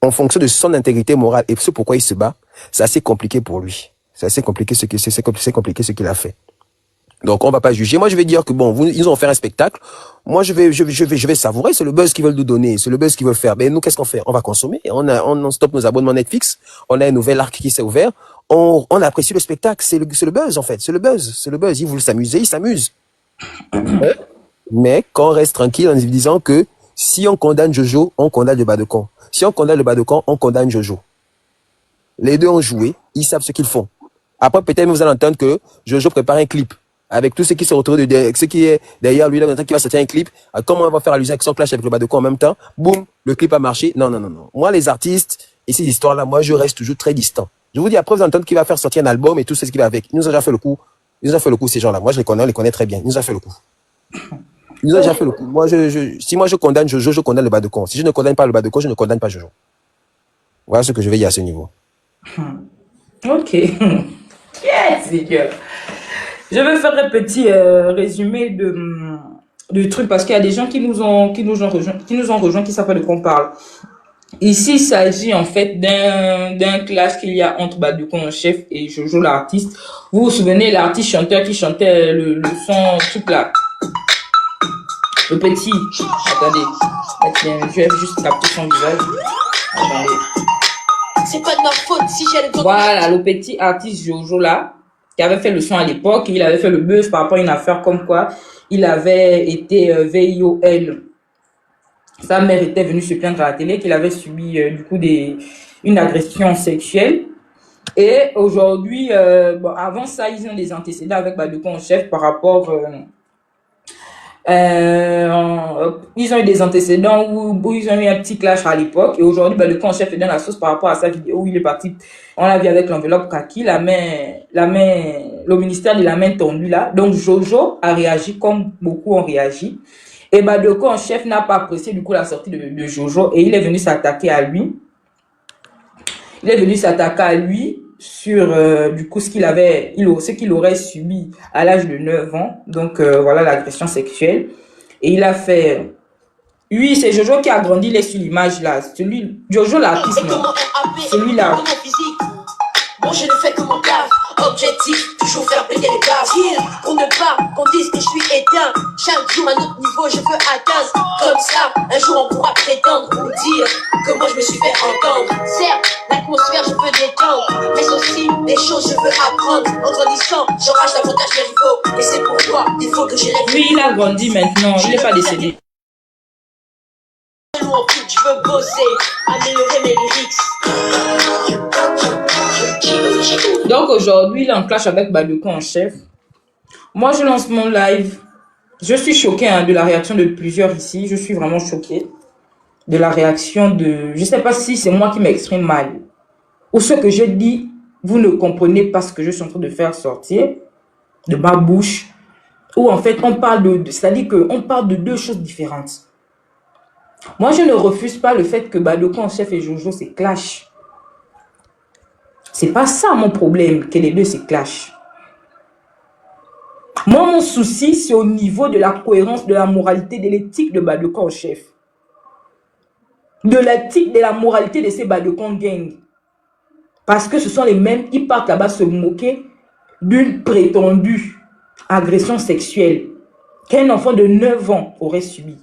en fonction de son intégrité morale et ce pourquoi il se bat, c'est assez compliqué pour lui. C'est assez compliqué ce qu'il a fait. Donc, on va pas juger. Moi, je vais dire que bon, ils ont fait un spectacle. Moi, je vais savourer. C'est le buzz qu'ils veulent nous donner. C'est le buzz qu'ils veulent faire. Mais nous, qu'est-ce qu'on fait? On va consommer. On stoppe nos abonnements Netflix. On a un nouvel arc qui s'est ouvert. On apprécie le spectacle. C'est le buzz, en fait. C'est le buzz. Ils voulaient s'amuser. Ils s'amusent. Mais, quand on reste tranquille en disant que si on condamne Jojo, on condamne le Badekon. Si on condamne le Badekon, on condamne Jojo. Les deux ont joué. Ils savent ce qu'ils font. Après, peut-être vous allez entendre que Jojo prépare un clip. Avec tout ce qui se retrouve ce qui est derrière lui, là, qui va sortir un clip, comment on va faire allusion avec son clash avec le Badekon en même temps, boum, le clip a marché. Non. Moi, les artistes, et ces histoires-là, moi, je reste toujours très distant. Je vous dis, après, vous entendez qu'il va faire sortir un album et tout ce qui va avec. Il nous a déjà fait le coup. Ces gens-là. Moi, je les connais, on les connaît très bien. Il nous a fait le coup. Moi, si je condamne Jojo, je condamne le Badekon. Si je ne condamne pas le Badekon, je ne condamne pas Jojo. Voilà ce que je vais dire à ce niveau. Ok. Yes, je vais faire un petit résumé du truc parce qu'il y a des gens qui nous ont rejoints, qui savent de quoi on parle. Ici, il s'agit en fait d'un clash qu'il y a entre Badekon, chef, et Jojo, l'artiste. Vous vous souvenez, l'artiste chanteur qui chantait le son, truc là. Le petit. Attendez. Je vais juste capter son visage. Attendez. C'est pas de ma faute si j'ai le... Voilà, le petit artiste Jojo là, qui avait fait le son à l'époque, il avait fait le buzz par rapport à une affaire comme quoi il avait été VIOL. Sa mère était venue se plaindre à la télé qu'il avait subi du coup une agression sexuelle. Et aujourd'hui, avant ça, ils ont des antécédents avec Badekon chef par rapport... ils ont eu des antécédents où ils ont eu un petit clash à l'époque. Et aujourd'hui, Badekon chef est dans la sauce par rapport à sa vidéo où il est parti. On l'a vu avec l'enveloppe kaki, le ministère de la main tendue là. Donc Jojo a réagi comme beaucoup ont réagi. Et Badekon chef n'a pas apprécié du coup la sortie de Jojo et il est venu s'attaquer à lui. sur du coup ce qu'il aurait subi à l'âge de 9 ans. Donc voilà l'agression sexuelle. Et il a fait... Oui, c'est Jojo qui a grandi, il est sur l'image là. Jojo l'artiste, celui-là. Bon, je ne fais que mon taf, objectif, toujours faire péter les bases. Pour ne pas qu'on dise que je suis éteint. Chaque jour un autre niveau je veux atteindre. Comme ça, un jour on pourra prétendre ou dire que moi je me suis fait entendre. Certes, l'atmosphère je peux détendre, mais aussi des choses je veux apprendre. En grandissant, j'enrage davantage mes rivaux. Et c'est pourquoi il faut que j'élève. Oui, il a grandi maintenant, il n'est pas décédé. Je veux bosser, améliorer mes lyrics. Donc aujourd'hui, il est en clash avec Badeko en chef. Moi, je lance mon live. Je suis choquée de la réaction de plusieurs ici. Je suis vraiment choquée de la réaction de... Je ne sais pas si c'est moi qui m'exprime mal. Ou ce que je dis, vous ne comprenez pas ce que je suis en train de faire sortir de ma bouche. Ou en fait, on parle c'est-à-dire qu'on parle de deux choses différentes. Moi, je ne refuse pas le fait que Badeko en chef et Jojo se clashent. C'est pas ça mon problème, que les deux se clashent. Moi, mon souci, c'est au niveau de la cohérence, de la moralité, de l'éthique de Badeko en chef. De l'éthique, de la moralité de ces Badeko gang. Parce que ce sont les mêmes, ils partent là-bas se moquer d'une prétendue agression sexuelle qu'un enfant de 9 ans aurait subi.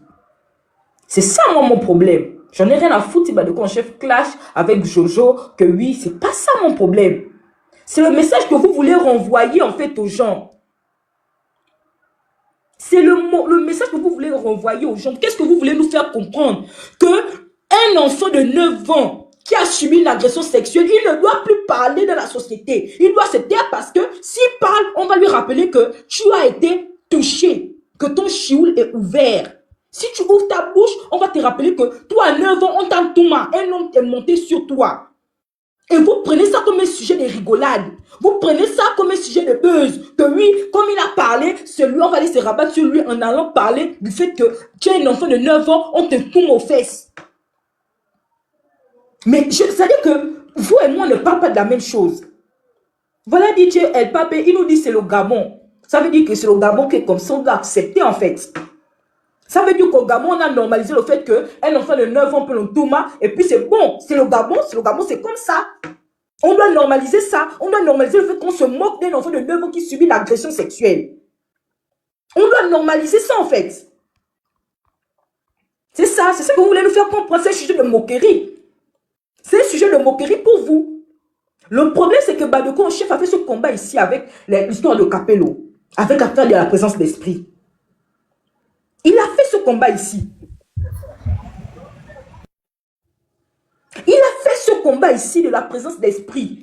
C'est ça, moi, mon problème. J'en ai rien à foutre si Badeko en chef clash avec Jojo, que oui, c'est pas ça mon problème. C'est le message que vous voulez renvoyer, en fait, aux gens. C'est le message que vous voulez renvoyer aux gens. Qu'est-ce que vous voulez nous faire comprendre? Que un enfant de 9 ans qui a subi une agression sexuelle, il ne doit plus parler dans la société. Il doit se taire parce que s'il parle, on va lui rappeler que tu as été touché, que ton chioul est ouvert. Si tu ouvres ta bouche, on va te rappeler que toi, à 9 ans, on t'a tourné, un homme est monté sur toi. Et vous prenez ça comme un sujet de rigolade. Vous prenez ça comme un sujet de buzz. Que oui, comme il a parlé, celui, on va aller se rabattre sur lui en allant parler du fait que tu es un enfant de 9 ans, on te tourne aux fesses. Mais c'est-à-dire que vous et moi, on ne parle pas de la même chose. Voilà DJ El Papé, il nous dit c'est le Gabon. Ça veut dire que c'est le Gabon qui est comme ça, on doit accepter en fait. Ça veut dire qu'au Gabon, on a normalisé le fait qu'un enfant de 9 ans peut le touma, et puis c'est bon, c'est le Gabon, c'est comme ça. On doit normaliser ça. On doit normaliser le fait qu'on se moque d'un enfant de 9 ans qui subit l'agression sexuelle. On doit normaliser ça en fait. C'est ça que vous voulez nous faire comprendre, c'est un sujet de moquerie. C'est un sujet de moquerie pour vous. Le problème, c'est que Badeko en chef a fait ce combat ici avec l'histoire de Capello, avec l'affaire de la présence d'esprit. Il a fait ce combat ici. Il a fait ce combat ici de la présence d'esprit.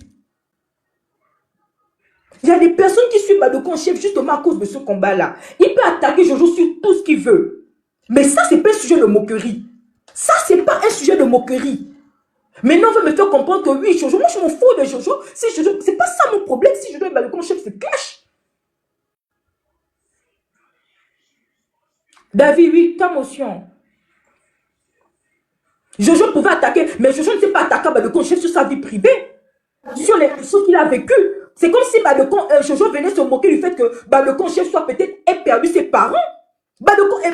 Il y a des personnes qui suivent Badeko en chef justement à cause de ce combat-là. Il peut attaquer Jojo sur tout ce qu'il veut. Mais ça, c'est pas un sujet de moquerie. Ça, c'est pas un sujet de moquerie. Maintenant, on veut me faire comprendre que oui, Jojo, moi je m'en fous de Jojo. C'est pas ça mon problème si Jojo et Badeko en chef se clashent. David, oui, ta motion. Jojo pouvait attaquer, mais Jojo ne s'est pas attaqué à Badeko en chef sur sa vie privée, sur les choses qu'il a vécues. C'est comme si Jojo venait se moquer du fait que Badeko en chef soit peut-être ait perdu ses parents.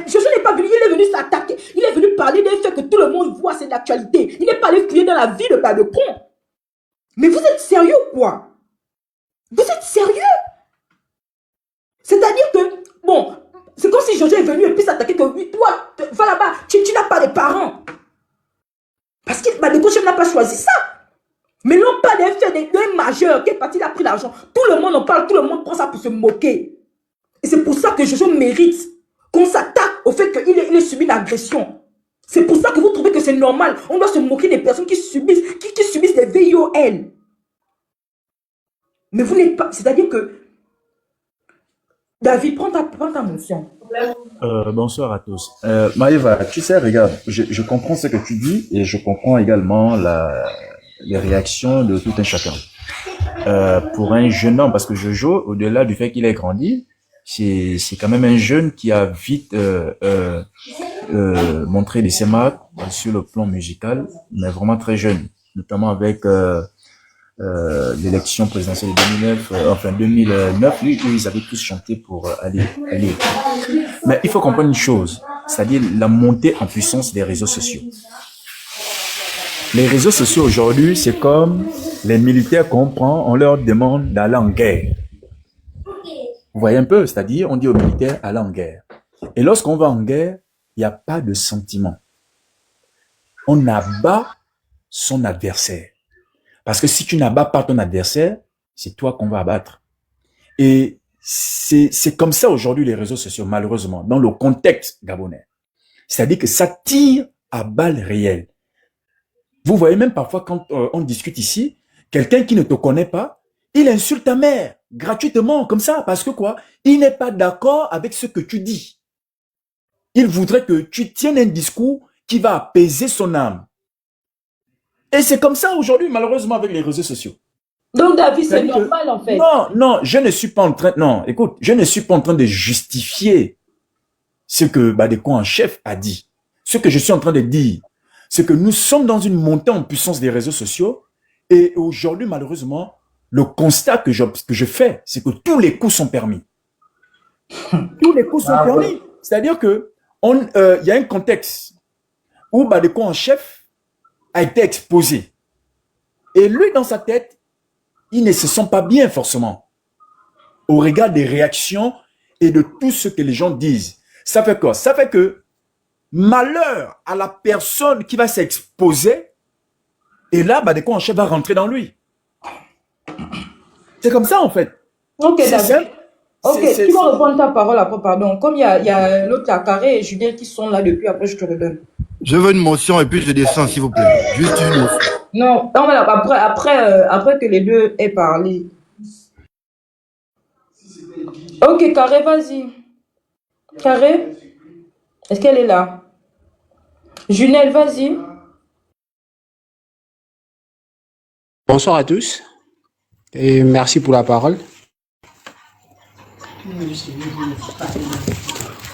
Jojo n'est pas venu, il est venu s'attaquer, il est venu parler d'un fait que tout le monde voit, c'est l'actualité. Il n'est pas allé fouiller dans la vie de Badeko. Mais vous êtes sérieux ou quoi? Vous êtes sérieux? C'est-à-dire que, bon, c'est comme si Jojo est venu et puis s'attaquer que oui, toi, va là-bas, tu n'as pas de parents. Parce que Badeko chef n'a pas choisi ça. Mais non pas d'un fait d'un majeur qui est parti, il a pris l'argent. Tout le monde en parle, tout le monde prend ça pour se moquer. Et c'est pour ça que Jojo mérite qu'on s'attaque au fait qu'il ait subi l'agression. C'est pour ça que vous trouvez que c'est normal. On doit se moquer des personnes qui subissent des VIOL. Mais vous n'êtes pas... C'est-à-dire que... David, prends ta motion. Bonsoir à tous. Maëva, tu sais, regarde, je comprends ce que tu dis et je comprends également les réactions de tout un chacun. Pour un jeune homme, parce que Jojo, au-delà du fait qu'il ait grandi, c'est quand même un jeune qui a vite montré de ses marques sur le plan musical, mais vraiment très jeune, notamment avec l'élection présidentielle de 2009, lui, ils avaient tous chanté pour aller. Mais il faut comprendre une chose, c'est-à-dire la montée en puissance des réseaux sociaux. Les réseaux sociaux aujourd'hui, c'est comme les militaires qu'on prend, on leur demande d'aller en guerre. Vous voyez un peu, c'est-à-dire on dit aux militaires, allez en guerre. Et lorsqu'on va en guerre, il n'y a pas de sentiment. On abat son adversaire. Parce que si tu n'abats pas ton adversaire, c'est toi qu'on va abattre. Et c'est comme ça aujourd'hui les réseaux sociaux, malheureusement, dans le contexte gabonais. C'est-à-dire que ça tire à balles réelles. Vous voyez même parfois quand on discute ici, quelqu'un qui ne te connaît pas, il insulte ta mère gratuitement, comme ça, parce que quoi? Il n'est pas d'accord avec ce que tu dis. Il voudrait que tu tiennes un discours qui va apaiser son âme. Et c'est comme ça aujourd'hui, malheureusement, avec les réseaux sociaux. Donc, David, c'est normal, en fait. Non, je ne suis pas en train, je ne suis pas en train de justifier ce que Badeko en chef a dit. Ce que je suis en train de dire, c'est que nous sommes dans une montée en puissance des réseaux sociaux et aujourd'hui, malheureusement, le constat que je fais, c'est que tous les coups sont permis. Tous les coups sont permis. Ouais. C'est-à-dire que y a un contexte où Badeko en chef a été exposé. Et lui, dans sa tête, il ne se sent pas bien forcément au regard des réactions et de tout ce que les gens disent. Ça fait quoi? Ça fait que malheur à la personne qui va s'exposer et là, Badeko en chef va rentrer dans lui. C'est comme ça en fait. Ok, David. Ok, tu vas reprendre ta parole après, pardon. Comme il y a l'autre, la Carré et Julien qui sont là depuis, après je te redonne. Je veux une motion et puis je descends, s'il vous plaît. Juste une motion. Non, après que les deux aient parlé. Ok, Carré, vas-y. Carré, est-ce qu'elle est là? Junelle, vas-y. Bonsoir à tous et merci pour la parole.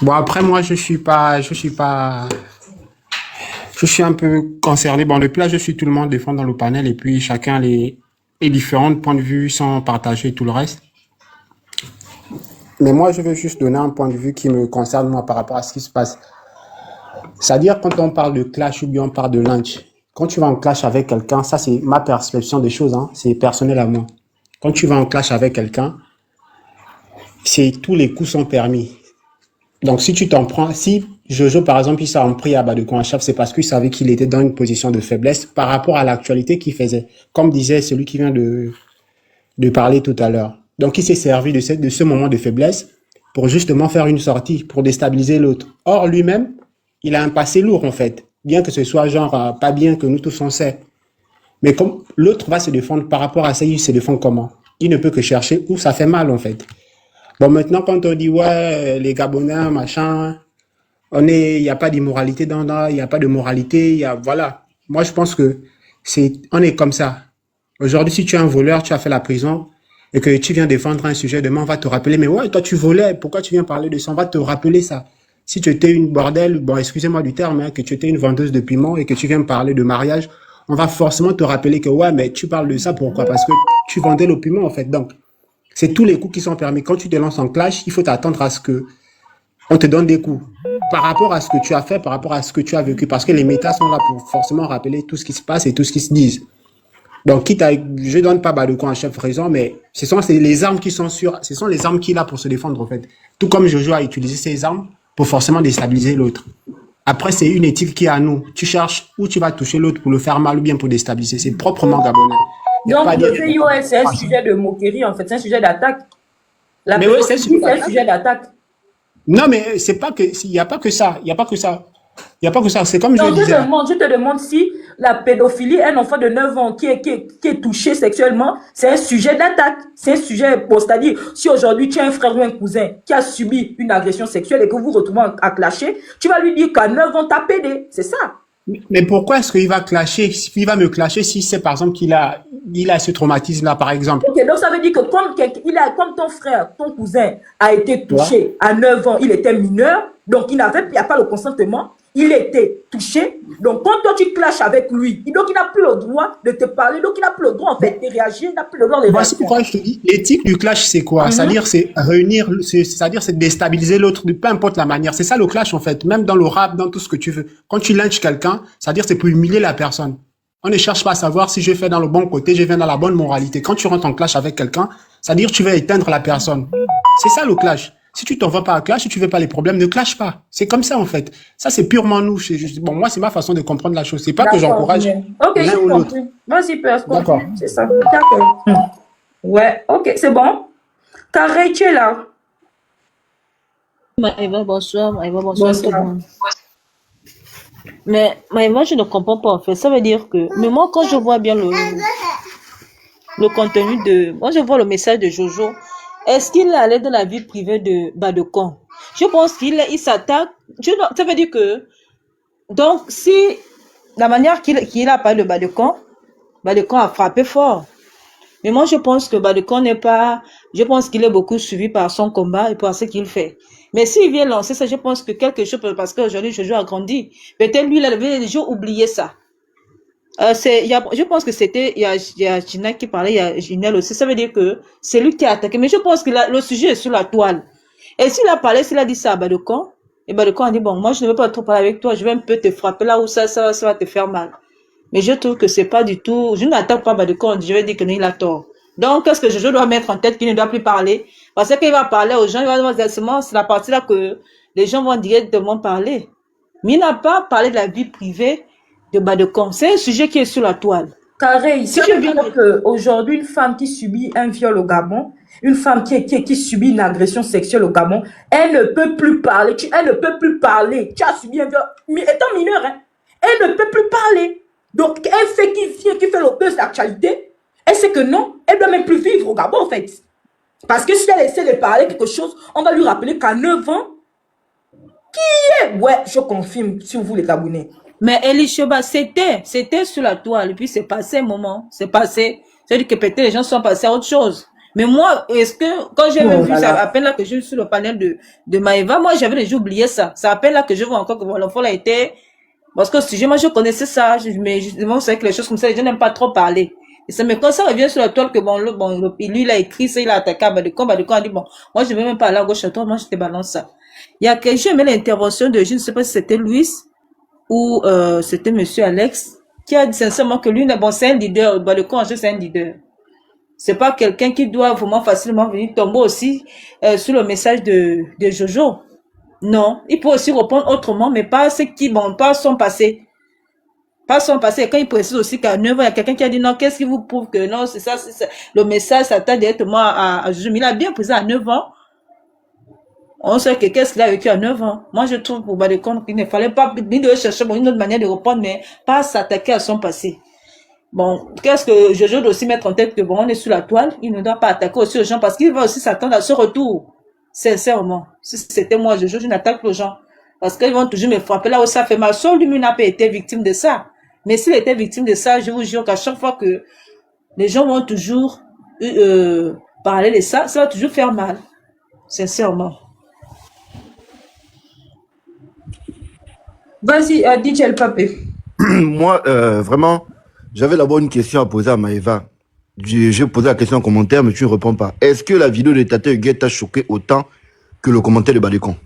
Bon, après moi je suis un peu concerné. Bon, depuis là je suis tout le monde défend dans le panel et puis chacun les différents points de vue sans partager tout le reste. Mais moi je veux juste donner un point de vue qui me concerne moi par rapport à ce qui se passe. C'est-à-dire quand on parle de clash ou bien on parle de lynch. Quand tu vas en clash avec quelqu'un, ça c'est ma perception des choses, hein, c'est personnel à moi. Quand tu vas en clash avec quelqu'un, c'est tous les coups sont permis. Donc si tu t'en prends, si Jojo par exemple il s'en pris à Badeko en chef, c'est parce qu'il savait qu'il était dans une position de faiblesse par rapport à l'actualité qu'il faisait. Comme disait celui qui vient de parler tout à l'heure. Donc il s'est servi de ce moment de faiblesse pour justement faire une sortie, pour déstabiliser l'autre. Or lui-même, il a un passé lourd en fait. Bien que ce soit genre pas bien que nous tous on sait. Mais comme l'autre va se défendre par rapport à ça, il se défend comment? Il ne peut que chercher où ça fait mal en fait. Bon maintenant quand on dit ouais les Gabonais machin, il n'y a pas d'immoralité il n'y a pas de moralité, voilà. Moi je pense que on est comme ça. Aujourd'hui si tu es un voleur, tu as fait la prison et que tu viens défendre un sujet, demain on va te rappeler mais ouais toi tu volais, pourquoi tu viens parler de ça? On va te rappeler ça. Si tu étais une bordel, bon, excusez-moi du terme, hein, que tu étais une vendeuse de piment et que tu viens me parler de mariage, on va forcément te rappeler que, ouais, mais tu parles de ça, pourquoi? Parce que tu vendais le piment, en fait. Donc, c'est tous les coups qui sont permis. Quand tu te lances en clash, il faut t'attendre à ce que on te donne des coups. Par rapport à ce que tu as fait, par rapport à ce que tu as vécu. Parce que les méta sont là pour forcément rappeler tout ce qui se passe et tout ce qui se dit. Donc, je donne pas Badeko en chef raison, mais c'est les armes qui sont sûres, ce sont les armes qu'il a pour se défendre, en fait. Tout comme Jojo a utilisé ses armes pour forcément déstabiliser l'autre. Après, c'est une éthique qui est à nous. Tu cherches où tu vas toucher l'autre pour le faire mal ou bien pour déstabiliser. C'est proprement gabonais. Donc, le PIOS, c'est un sujet de moquerie, en fait. C'est un sujet d'attaque. Mais oui, c'est un sujet d'attaque. Non, mais c'est pas que, il n'y a pas que ça. Il n'y a pas que ça. Il n'y a pas que ça. C'est comme je disais. Je te demande si la pédophilie, un enfant de 9 ans qui est touché sexuellement, c'est un sujet d'attaque. C'est un sujet, c'est-à-dire, si aujourd'hui tu as un frère ou un cousin qui a subi une agression sexuelle et que vous vous retrouvez à clasher, tu vas lui dire qu'à 9 ans, t'as pédé. C'est ça. Mais pourquoi est-ce qu'il va clasher? Il va me clasher si c'est par exemple qu'il a ce traumatisme-là, par exemple. Ok, donc ça veut dire que comme ton frère, ton cousin a été touché à 9 ans, il était mineur, donc il n'y a pas le consentement, il était touché, Donc, quand toi, tu clashes avec lui, donc il n'a plus le droit de te parler, donc il n'a plus le droit, en fait, de réagir, il n'a plus le droit de Voici réagir. pourquoi je te dis, l'éthique du clash, c'est quoi? C'est-à-dire, c'est réunir, c'est-à-dire, c'est déstabiliser l'autre, de peu importe la manière. C'est ça le clash, en fait. Même dans le rap, dans tout ce que tu veux. Quand tu lynches quelqu'un, c'est-à-dire, c'est pour humilier la personne. On ne cherche pas à savoir si je fais dans le bon côté, je viens dans la bonne moralité. Quand tu rentres en clash avec quelqu'un, c'est-à-dire, tu vas éteindre la personne. C'est ça le clash. Si tu t'en vas pas à clash, si tu veux pas les problèmes, ne clash pas. C'est comme ça, en fait. Ça, c'est purement nous. Bon, moi, c'est ma façon de comprendre la chose. C'est pas que j'encourage Ok, l'un j'ai ou l'autre. compris. Vas-y, Père, D'accord. c'est ça. D'accord. Ouais, ok, c'est bon. Carré, tu es là. Maëva, bonsoir. Maëva, bonsoir tout le Bonsoir. monde. Mais Maëva, je ne comprends pas en fait. Ça veut dire que, mais moi, quand je vois bien le contenu de, moi, je vois le message de Jojo. Est-ce qu'il allait dans la vie privée de Badekon? Je pense il s'attaque. Ça veut dire que, donc, si la manière qu'il a parlé de Badekon a frappé fort. Mais moi, je pense que Badekon n'est pas, je pense qu'il est beaucoup suivi par son combat et par ce qu'il fait. Mais s'il vient lancer ça, je pense que quelque chose, parce qu'aujourd'hui, Jojo a grandi. Peut-être lui, il avait déjà oublié ça. Je pense que c'était, il y a Gina qui parlait, il y a Ginelle aussi. Ça veut dire que c'est lui qui a attaqué. Mais je pense que le sujet est sur la toile. Et s'il a parlé, s'il a dit ça à Badekon, et Badekon a dit, bon, moi, je ne veux pas trop parler avec toi, je vais un peu te frapper là où ça va te faire mal. Mais je trouve que c'est pas du tout, je n'attaque pas Badekon, je vais dire que non, il a tort. Donc, qu'est-ce que je dois mettre en tête qu'il ne doit plus parler? Parce qu'il va parler aux gens, il va dire, c'est la partie là que les gens vont directement parler. Mais il n'a pas parlé de la vie privée de Badekon. C'est un sujet qui est sur la toile. Carré, si je veux dire qu'aujourd'hui, une femme qui subit un viol au Gabon, une femme qui subit une agression sexuelle au Gabon, elle ne peut plus parler. Elle ne peut plus parler. Tu as subi un viol, étant mineure, hein, elle ne peut plus parler. Donc, elle fait qui fait le buzz d'actualité. Elle sait que non, elle ne doit même plus vivre au Gabon, en fait. Parce que si elle essaie de parler quelque chose, on va lui rappeler qu'à 9 ans, qui est? Ouais, je confirme, si vous les Gabonais. Mais Elisheba, c'était sur la toile, et puis c'est passé un moment, c'est passé. C'est-à-dire que peut-être les gens sont passés à autre chose. Mais moi, est-ce que, quand j'ai même vu ça, à peine là que je suis sur le panel de Maëva, moi j'avais déjà oublié ça. C'est à peine là que je vois encore que l'enfant a été, parce que si moi je connaissais ça, mais justement, c'est que les choses comme ça, les gens n'aiment pas trop parler. Et ça, mais quand ça revient sur la toile, que lui, il a écrit ça, il a attaqué à Badekon a dit, bon, moi je ne vais même pas aller à gauche à toi, moi je te balance ça. Il y a quelque chose, mais l'intervention de, je ne sais pas si c'était Louis, ou c'était monsieur Alex, qui a dit sincèrement que lui, bon, c'est un leader, Badekon, c'est un leader. C'est pas quelqu'un qui doit vraiment facilement venir tomber aussi sur le message de Jojo. Non, il peut aussi répondre autrement, mais pas ce qui, bon, pas son passé. Pas son passé. Et quand il précise aussi qu'à 9 ans, il y a quelqu'un qui a dit non, qu'est-ce qui vous prouve que non, c'est ça, le message s'attaque directement à Jojo. Mais il a bien précisé à 9 ans. On sait que qu'est-ce qu'il a vécu à 9 ans. Moi, je trouve pour Badekon qu'il ne fallait pas, ni de chercher une autre manière de répondre, mais pas s'attaquer à son passé. Bon, qu'est-ce que Jojo doit aussi mettre en tête que bon, on est sur la toile, il ne doit pas attaquer aussi aux gens parce qu'il va aussi s'attendre à ce retour. Sincèrement. Si c'était moi, Jojo, je n'attaque pas aux gens. Parce qu'ils vont toujours me frapper là où ça fait mal. Sauf lui n'a pas été victime de ça. Mais s'il était victime de ça, je vous jure qu'à chaque fois que les gens vont toujours parler de ça, ça va toujours faire mal. Sincèrement. Vas-y, DJ El Papé. Moi, vraiment, j'avais d'abord une question à poser à Maëva. J'ai posé la question en commentaire, mais tu ne réponds pas. Est-ce que la vidéo de Tata Huguette t'a choqué autant que le commentaire de Badekon?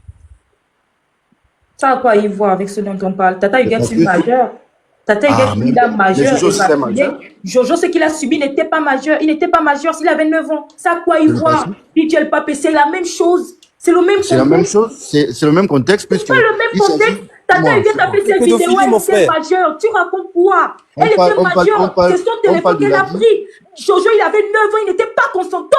Ça a quoi y voir avec ce dont on parle? Tata Huguette, c'est majeur. Tata Huguette, il est majeur. Jojo, ce qu'il a subi n'était pas majeur. Il n'était pas majeur s'il avait 9 ans. Ça a quoi y voir? DJ El Papé, c'est la même chose. C'est le même contexte. C'est la même chose, c'est le même contexte. C'est pas le même contexte. Tata Huguette a fait cette vidéo, elle était majeure. Tu racontes quoi? Elle était majeure. C'est son téléphone qu'elle a pris. Jojo, il avait 9 ans, il n'était pas consentant.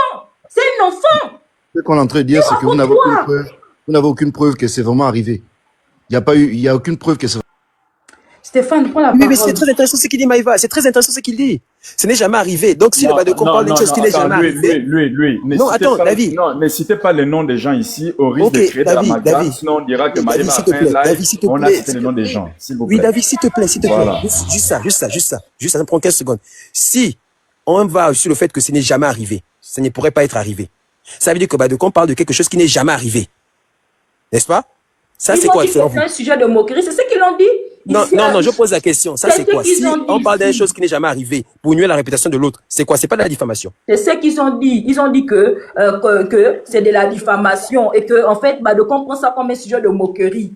C'est un enfant. Ce qu'on est en train de dire, c'est que vous n'avez aucune preuve que c'est vraiment arrivé. Il n'y a aucune preuve que c'est. Stéphane, prends la parole. Mais c'est très intéressant ce qu'il dit, Maëva. C'est très intéressant ce qu'il dit. Ce n'est jamais arrivé. Donc, si le Badekon parle d'une chose qui n'est jamais arrivée. Lui. Non, attends, David. Non, ne citez pas les noms des gens ici au risque de créer de la magane. Sinon, on dira que Maëva a fait un live. On a cité les noms des gens. S'il vous plaît. Oui, David, s'il te plaît. Juste ça. Ça me prend 15 secondes. Si on va sur le fait que ce n'est jamais arrivé, ça ne pourrait pas être arrivé. Ça veut dire que Badekon parle de quelque chose qui n'est jamais arrivé. N'est-ce pas? Ça, c'est quoi? C'est un sujet de moquerie. C'est ce qu'ils ont dit. Non, Ici, non, non, je pose la question. Ça, c'est c'est ce quoi? qu'ils Si ont dit on parle d'une ici. chose qui n'est jamais arrivée pour nuire la réputation de l'autre, c'est quoi? C'est pas de la diffamation. C'est ce qu'ils ont dit. Ils ont dit que c'est de la diffamation et que, en fait, Badekon prend ça comme un sujet de moquerie.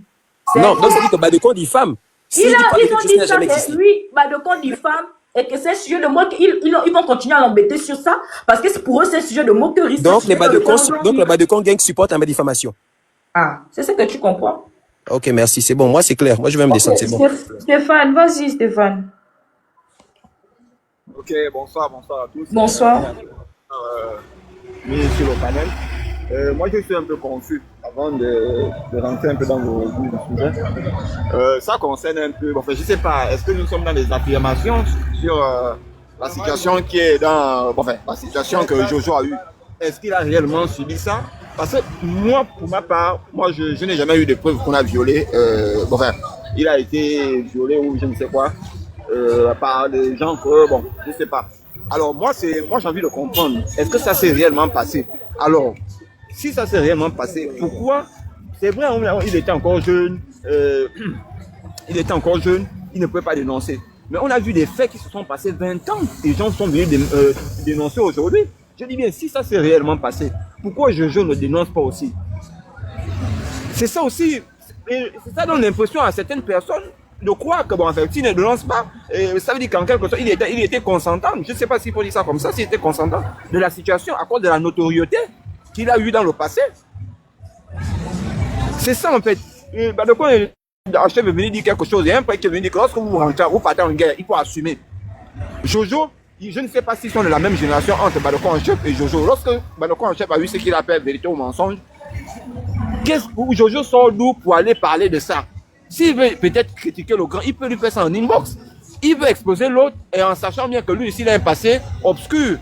Non, donc ça dit que Badekon diffame. S'il dit pas que Ils quelque ont chose qui dit n'a ça, jamais que existé. lui, Badekon diffame et que c'est un sujet de moquerie. Ils vont continuer à l'embêter sur ça parce que pour eux, c'est un sujet de moquerie. Donc les Badekon gang supportent la diffamation. Ah, c'est ce que tu comprends. Ok, merci, c'est bon. Moi, c'est clair. Moi, je vais me descendre, c'est bon. Stéphane, vas-y, Stéphane. Ok, bonsoir à tous. Bonsoir. Mis sur le panel. Moi, je suis un peu confus avant de rentrer un peu dans vos sujet. Ça concerne un peu, enfin, je sais pas, est-ce que nous sommes dans des affirmations sur la situation qui est dans, la situation que Jojo a eue? Est-ce qu'il a réellement subi ça? Parce que moi, pour ma part, je n'ai jamais eu de preuves qu'on a violé. Il a été violé ou je ne sais quoi par des gens que, je sais pas. Alors moi j'ai envie de comprendre. Est-ce que ça s'est réellement passé? Alors, si ça s'est réellement passé, pourquoi? C'est vrai, il était encore jeune. Il ne pouvait pas dénoncer. Mais on a vu des faits qui se sont passés 20 ans. Les gens sont venus dénoncer aujourd'hui. Je dis bien, si ça s'est réellement passé, pourquoi Jojo ne dénonce pas aussi? C'est ça aussi. Et ça donne l'impression à certaines personnes de croire que, s'il ne dénonce pas, ça veut dire qu'en quelque sorte, il était consentant. Je ne sais pas s'il faut dire ça comme ça, s'il était consentant de la situation à cause de la notoriété qu'il a eu dans le passé. C'est ça en fait. De quoi Hachef est venu dire quelque chose, il y a un point qui est venu dire que lorsque vous rentrez, vous partez en guerre, il faut assumer. Jojo, je ne sais pas s'ils sont de la même génération entre Badekon Hachef et Jojo. Lorsque Badekon Hachef a eu ce qu'il appelle vérité ou mensonge, Jojo sort d'où pour aller parler de ça? S'il veut peut-être critiquer le grand, il peut lui faire ça en inbox. Il veut exposer l'autre et en sachant bien que lui ici il a un passé obscur.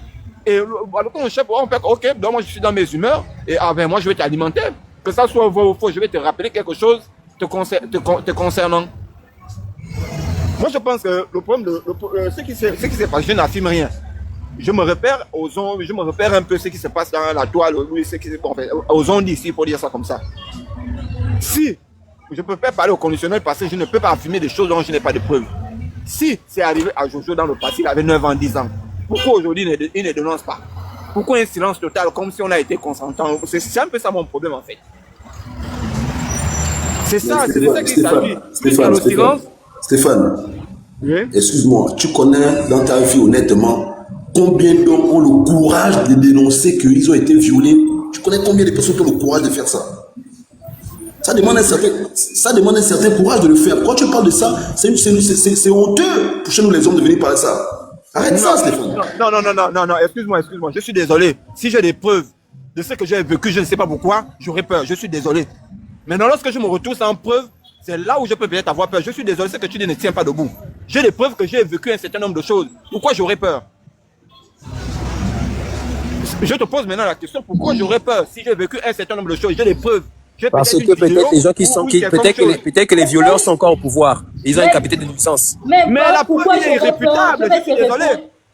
Et Badekon Hachef, on fait ok, donc moi je suis dans mes humeurs et moi je vais t'alimenter. Que ça soit vrai ou faux, je vais te rappeler quelque chose te concernant. Moi je pense que le problème ce qui s'est passé, je n'affirme rien. Je me repère un peu ce qui se passe dans la toile, aux ondes ici, pour dire ça comme ça. Si je ne peux pas parler au conditionnel parce que je ne peux pas affirmer des choses dont je n'ai pas de preuves. Si c'est arrivé à Jojo dans le passé, il avait 9 ans, 10 ans, pourquoi aujourd'hui il ne dénonce pas? Pourquoi un silence total comme si on a été consentant? C'est un peu ça mon problème en fait. C'est ça, c'est de ça qu'il s'agit. Stéphane, oui? Excuse-moi, tu connais dans ta vie honnêtement combien d'hommes ont le courage de dénoncer qu'ils ont été violés? Tu connais combien de personnes qui ont le courage de faire ça? Ça demande un certain courage de le faire. Quand tu parles de ça, c'est honteux pour chez nous les hommes de venir parler de ça. Arrête ça, Stéphane. Non, excuse-moi. Je suis désolé. Si j'ai des preuves de ce que j'ai vécu, je ne sais pas pourquoi, j'aurais peur. Je suis désolé. Maintenant, lorsque je me retrouve sans preuve, c'est là où je peux peut-être avoir peur. Je suis désolé, ce que tu dis ne tient pas debout. J'ai des preuves que j'ai vécu un certain nombre de choses. Pourquoi j'aurais peur? Je te pose maintenant la question, pourquoi j'aurais peur si j'ai vécu un certain nombre de choses? J'ai des preuves. Parce que peut-être les gens peut-être que les violeurs sont encore au pouvoir. Ils ont une capacité de nuisance. Mais la preuve est irréfutable. Je suis désolé.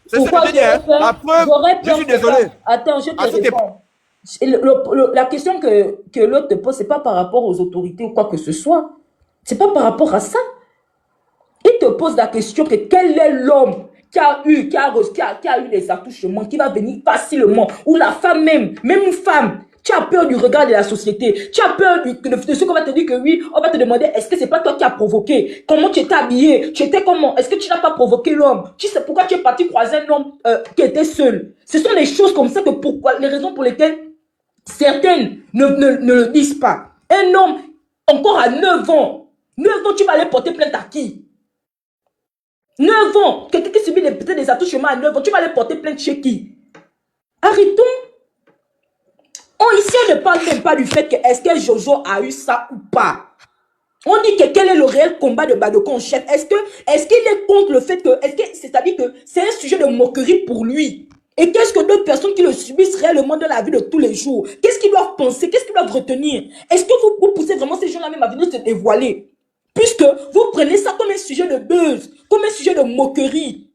C'est ce que je dis. La preuve, je suis désolé. Attends, je te réponds. La question que l'autre te pose, c'est pas par rapport aux autorités ou quoi que ce soit. C'est pas par rapport à ça. Il te pose la question que quel est l'homme qui a eu des attouchements, qui va venir facilement, ou la femme même une femme. Tu as peur du regard de la société. Tu as peur de ce qu'on va te dire que oui, on va te demander, est-ce que c'est pas toi qui as provoqué? Comment tu étais habillé? Tu étais comment? Est-ce que tu n'as pas provoqué l'homme? Tu sais pourquoi tu es parti croiser un homme qui était seul? Ce sont des choses comme ça les raisons pour lesquelles certaines ne le disent pas. Un homme, encore à 9 ans, tu vas aller porter plainte à qui? 9 ans, quelqu'un qui subit peut-être des attouchements à 9 ans, tu vas aller porter plainte chez qui? Arrêtons. Ici, on ne parle même pas du fait que est-ce que Jojo a eu ça ou pas. On dit que quel est le réel combat de Badekon Chef. Est-ce qu'il est contre le fait que, c'est-à-dire que c'est un sujet de moquerie pour lui. Et qu'est-ce que d'autres personnes qui le subissent réellement dans la vie de tous les jours? Qu'est-ce qu'ils doivent penser? Qu'est-ce qu'ils doivent retenir? Est-ce que vous poussez vraiment ces gens-là même à venir se dévoiler? Puisque vous prenez ça comme un sujet de buzz, comme un sujet de moquerie.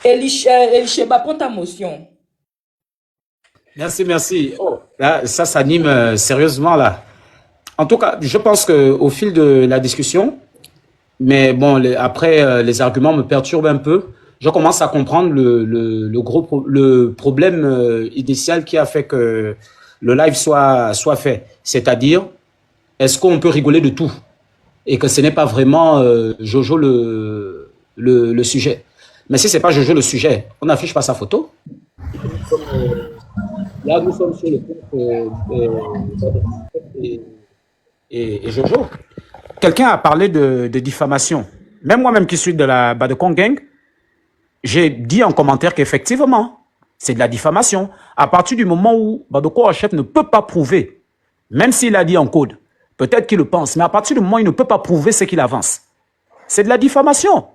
Elisheba, prends ta motion. Merci, merci. Oh, là, ça s'anime sérieusement là. En tout cas, je pense qu'au fil de la discussion, mais bon, après, les arguments me perturbent un peu. Je commence à comprendre le problème initial qui a fait que le live soit fait. C'est-à-dire, est-ce qu'on peut rigoler de tout? Et que ce n'est pas vraiment Jojo le sujet. Mais si ce n'est pas Jojo le sujet, on n'affiche pas sa photo. Là, nous sommes sur le compte et Jojo. Quelqu'un a parlé de diffamation. Même moi-même qui suis de la Badekong Gang, j'ai dit en commentaire qu'effectivement, c'est de la diffamation. À partir du moment où Badoko en chef ne peut pas prouver, même s'il a dit en code, peut-être qu'il le pense, mais à partir du moment où il ne peut pas prouver ce qu'il avance, c'est de la diffamation.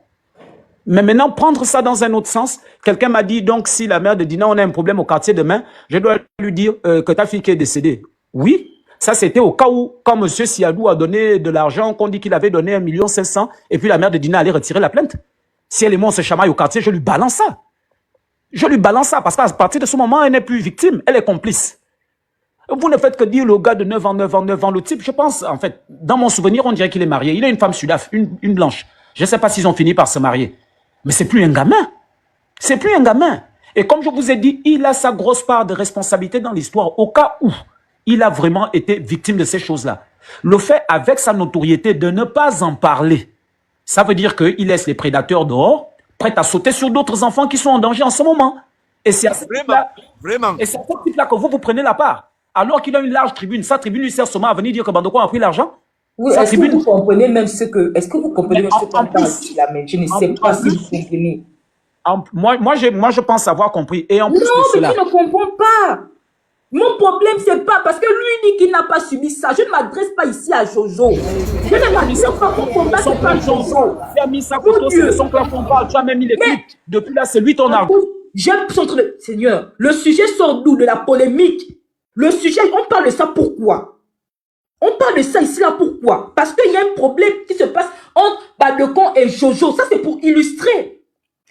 Mais maintenant, prendre ça dans un autre sens, quelqu'un m'a dit, donc, si la mère de Dina, on a un problème au quartier demain, je dois lui dire que ta fille qui est décédée. Oui, ça c'était au cas où, quand M. Siadou a donné de l'argent, qu'on dit qu'il avait donné 1 500 000, et puis la mère de Dina allait retirer la plainte. Si elle et moi on se chamaille au quartier, je lui balance ça. Je lui balance ça, parce qu'à partir de ce moment, elle n'est plus victime, elle est complice. Vous ne faites que dire le gars de 9 ans, le type, je pense, en fait, dans mon souvenir, on dirait qu'il est marié. Il a une femme sudaf, une blanche. Je ne sais pas s'ils ont fini par se marier. Mais c'est plus un gamin. C'est plus un gamin. Et comme je vous ai dit, il a sa grosse part de responsabilité dans l'histoire, au cas où il a vraiment été victime de ces choses-là. Le fait, avec sa notoriété, de ne pas en parler, ça veut dire qu'il laisse les prédateurs dehors, prêts à sauter sur d'autres enfants qui sont en danger en ce moment. Et c'est à ce type-là que vous prenez la part. Alors qu'il a une large tribune, sa tribune lui sert seulement à venir dire que Bandoko a pris l'argent. Oui, est-ce que vous comprenez même ce que... Est-ce que vous comprenez même ce qu'on parle ici là, mais je ne sais pas si vous comprenez. Moi, je pense avoir compris. Et en plus de cela... Non, mais tu ne comprends pas. Mon problème, c'est pas parce que lui dit qu'il n'a pas subi ça. Je ne m'adresse pas ici à Jojo. Je ne m'adresse pas pour combat, c'est pas Jojo. Tu as mis sa photo, c'est son plafond parle. Tu as même mis les clips. Depuis là, c'est lui ton argument. J'aime son truc. Seigneur, le sujet sort d'où? De la polémique. Le sujet, on parle de ça pourquoi? On parle de ça ici là pourquoi? Parce qu'il y a un problème qui se passe entre Badekong et Jojo. Ça, c'est pour illustrer.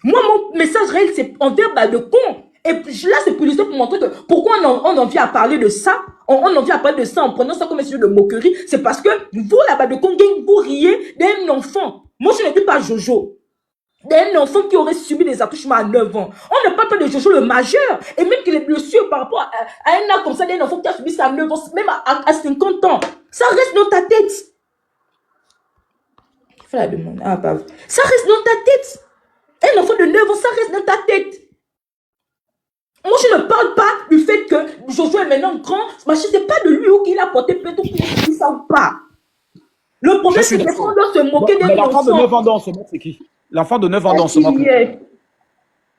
Moi, mon message réel, c'est envers Badekong. Et là, c'est pour illustrer, pour montrer que pourquoi on en vient à parler de ça. On en vient à parler de ça en prenant ça comme un sujet de moquerie. C'est parce que vous, la Badekong, vous riez d'un enfant. Moi, je ne dis pas Jojo. D'un enfant qui aurait subi des accouchements à 9 ans. On ne parle pas de Jojo le majeur. Et même qu'il est blessé par rapport à un acte comme ça, d'un enfant qui a subi ça à 9 ans, même à 50 ans. Ça reste dans ta tête. Fais la demande. Ah, pas vrai. Ça reste dans ta tête. Un enfant de 9 ans, ça reste dans ta tête. Moi, je ne parle pas du fait que Jojo est maintenant grand. Je ne sais pas de lui où il a porté plainte ou qu'il a subi ça ou pas. Le problème, c'est qu'on doit se moquer d'un enfant. L'enfant de 9 ans dont on se moque, c'est qui? L'enfant de 9 ans dont on se moque.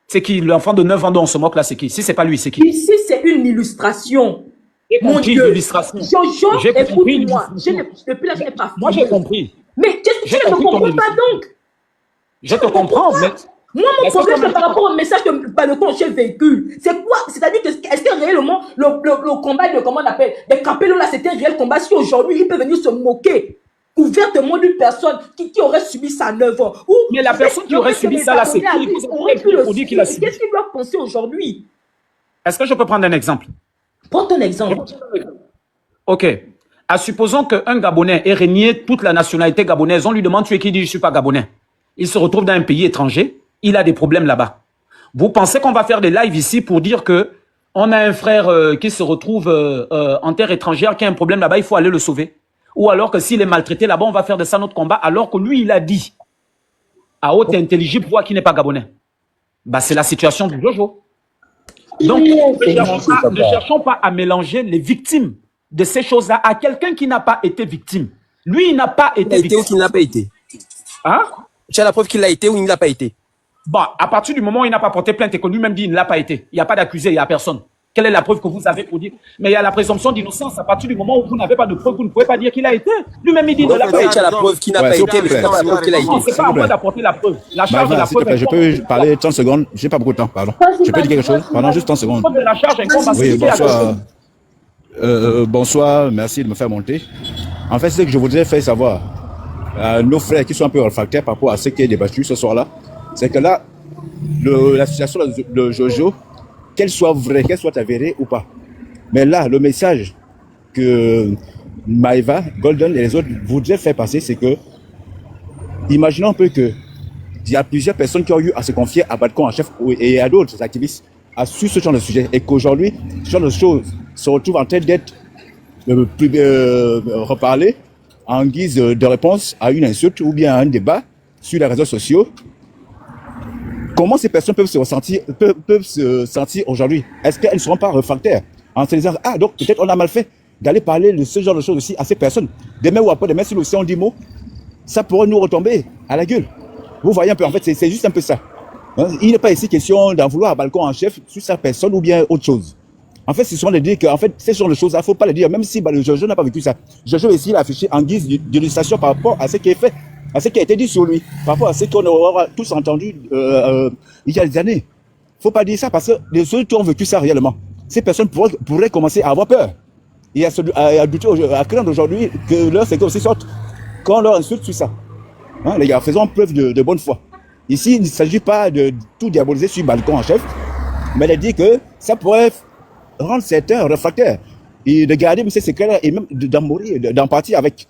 C'est qui? L'enfant de 9 ans dont on se moque là, c'est qui? Si c'est pas lui, c'est qui? Ici, c'est une illustration. Mon Dieu. L'illustration. Jojo, écoute-moi. Depuis là, je n'ai pas fini. Moi, j'ai compris. Mais qu'est-ce que tu ne comprends pas donc? Je te comprends, mais... Moi, mon problème, c'est par rapport au message que le chef véhicule. C'est quoi? C'est-à-dire que, est-ce que réellement, le combat de, comment on appelle, des capellos là, c'était un réel combat? Si aujourd'hui, il peut venir se moquer ouvertement d'une personne qui aurait subi ça à 9 ans. Ou, mais la personne qui aurait subi ça là, c'est qui? Qu'est-ce qu'il doit penser aujourd'hui? Est-ce que je peux prendre un exemple? Prends ton exemple. Ok. Supposons qu'un Gabonais ait régné toute la nationalité gabonaise. On lui demande, tu es qui? Il dit, je ne suis pas Gabonais. Il se retrouve dans un pays étranger. Il a des problèmes là-bas. Vous pensez qu'on va faire des lives ici pour dire que on a un frère qui se retrouve en terre étrangère, qui a un problème là-bas, il faut aller le sauver? Ou alors que s'il est maltraité là-bas, on va faire de ça notre combat, alors que lui, il a dit à haute et intelligible voix qu'il n'est pas Gabonais. Bah, c'est la situation de Jojo. Donc, ne cherchons pas à mélanger les victimes de ces choses-là à quelqu'un qui n'a pas été victime. Lui, il n'a pas été victime. Ou qu'il n'a pas été? Hein? Tu as la preuve qu'il l'a été ou il ne l'a pas été? Bon, à partir du moment où il n'a pas porté plainte et que lui-même dit qu'il ne l'a pas été, il n'y a pas d'accusé, il n'y a personne. Quelle est la preuve que vous avez pour dire? Mais il y a la présomption d'innocence. À partir du moment où vous n'avez pas de preuve, vous ne pouvez pas dire qu'il a été. Lui-même, il dit de la preuve. Tu as la preuve qu'il n'a pas été, mais tu n'as pas la preuve qu'il a été. Non, c'est pas à moi d'apporter la preuve. La charge de la preuve. Je peux parler 30 secondes? Je n'ai pas beaucoup de temps, pardon. Je peux dire quelque chose? Pendant juste 30 secondes. Oui, bonsoir. Bonsoir, merci de me faire monter. En fait, ce que je voudrais faire savoir à nos frères qui sont un peu réfractaires par rapport à ce qui est débattu ce soir-là, c'est que là, la situation de Jojo, qu'elle soit vraie, qu'elle soit avérée ou pas. Mais là, le message que Maïva, Golden et les autres voudraient faire passer, c'est que, imaginons un peu que il y a plusieurs personnes qui ont eu à se confier à Balcon en chef et à d'autres activistes sur ce genre de sujet, et qu'aujourd'hui, ce genre de choses se retrouvent en train d'être reparlées en guise de réponse à une insulte ou bien à un débat sur les réseaux sociaux. Comment ces personnes peuvent se sentir aujourd'hui? Est-ce qu'elles ne seront pas réfractaires en se disant, ah, donc peut-être on a mal fait d'aller parler de ce genre de choses aussi à ces personnes? Demain ou après-demain, si l'océan dit mot, ça pourrait nous retomber à la gueule. Vous voyez un peu, en fait, c'est juste un peu ça. Il n'est pas ici question d'en vouloir à Balcon en chef sur sa personne ou bien autre chose. En fait, ce sont de dire que, en fait, ces genre de choses-là, il ne faut pas le dire, même si Jojo n'a pas vécu ça. Jojo ici l'a affiché en guise d'illustration par rapport à ce qui est fait, à ce qui a été dit sur lui, par rapport à ce qu'on aura tous entendu il y a des années. Il ne faut pas dire ça parce que les autres qui ont vécu ça réellement, ces personnes pourraient commencer à avoir peur et à douter, à craindre aujourd'hui que leur secteur aussi sorte quand on leur insulte sur ça. Hein, les gars, faisons preuve de bonne foi. Ici, il ne s'agit pas de tout diaboliser sur Balcon en chef, mais de dire que ça pourrait rendre certains réfractaires et de garder ces secrets et même d'en mourir, d'en partir avec.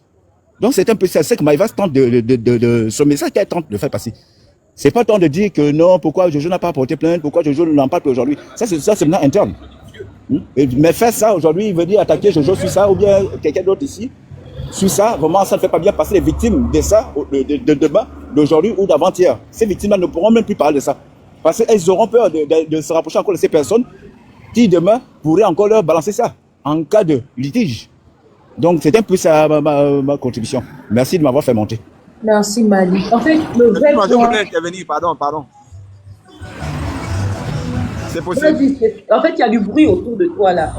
Donc c'est un peu ça, c'est que Maïva tente de ce message qu'elle tente de faire passer. C'est pas temps de dire que non, pourquoi Jojo n'a pas porté plainte, pourquoi Jojo n'en parle pas aujourd'hui. Ça c'est maintenant interne. Mais faire ça aujourd'hui, il veut dire attaquer Jojo sur ça ou bien quelqu'un d'autre ici. Sur ça, vraiment, ça ne fait pas bien passer les victimes de ça, de demain, d'aujourd'hui ou d'avant-hier. Ces victimes-là ne pourront même plus parler de ça. Parce qu'elles auront peur de se rapprocher encore de ces personnes qui demain pourraient encore leur balancer ça en cas de litige. Donc c'est un peu ça ma contribution. Merci de m'avoir fait monter. Merci Mali. En fait, le vrai Je point... voulais intervenir, pardon. C'est possible. En fait, il y a du bruit autour de toi là.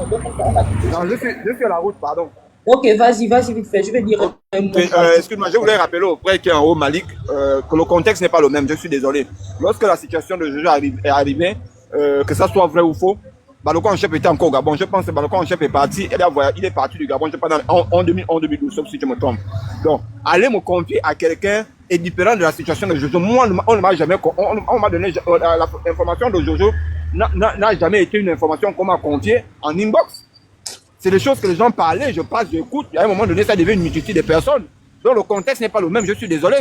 Non, je suis à la route, pardon. Ok, vas-y vite fait. Je vais dire. Excuse-moi, je voulais rappeler au frère qui est en haut, Malik, que le contexte n'est pas le même. Je suis désolé. Lorsque la situation de Jojo est arrivée, que ça soit vrai ou faux, Balcon en chef était encore au Gabon. Je pense que Balcon en chef est parti. Il est parti du Gabon, je pense, en 2012, sauf si je me trompe. Donc, aller me confier à quelqu'un est différent de la situation de Jojo. Moi, on ne m'a jamais, on m'a donné l'information de Jojo n'a jamais été une information qu'on m'a confiée en inbox. C'est des choses que les gens parlaient, je passe, j'écoute. À un moment donné, ça devient une multitude de personnes. Donc le contexte n'est pas le même, je suis désolé.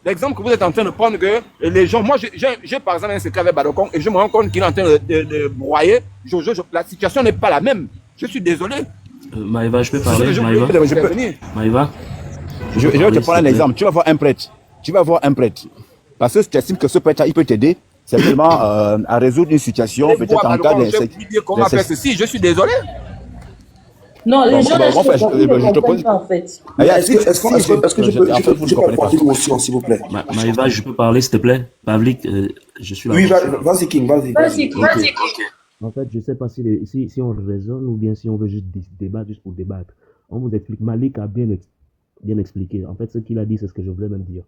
L'exemple que vous êtes en train de prendre, que les gens, moi j'ai par exemple un secret avec Balcon et je me rends compte qu'il est en train de broyer. La situation n'est pas la même. Je suis désolé. Maïva, je peux parler? Maïva, je vais te prendre un exemple. Tu vas voir un prêtre. Parce que tu estimes que ce prêtre, il peut t'aider simplement à résoudre une situation, peut-être en cas comment faire ceci, je suis désolé. Non, les gens ne comprennent pas en fait. Est-ce que je peux apporter une motion, s'il vous plaît? Maïva, je peux parler, s'il te plaît? Pavlik, je suis là. Oui, vas-y, King, vas-y. En fait, je ne sais pas si on raisonne ou bien si on veut juste débattre, juste pour débattre. On vous explique. Malik a bien expliqué. En fait, ce qu'il a dit, c'est ce que je voulais même dire.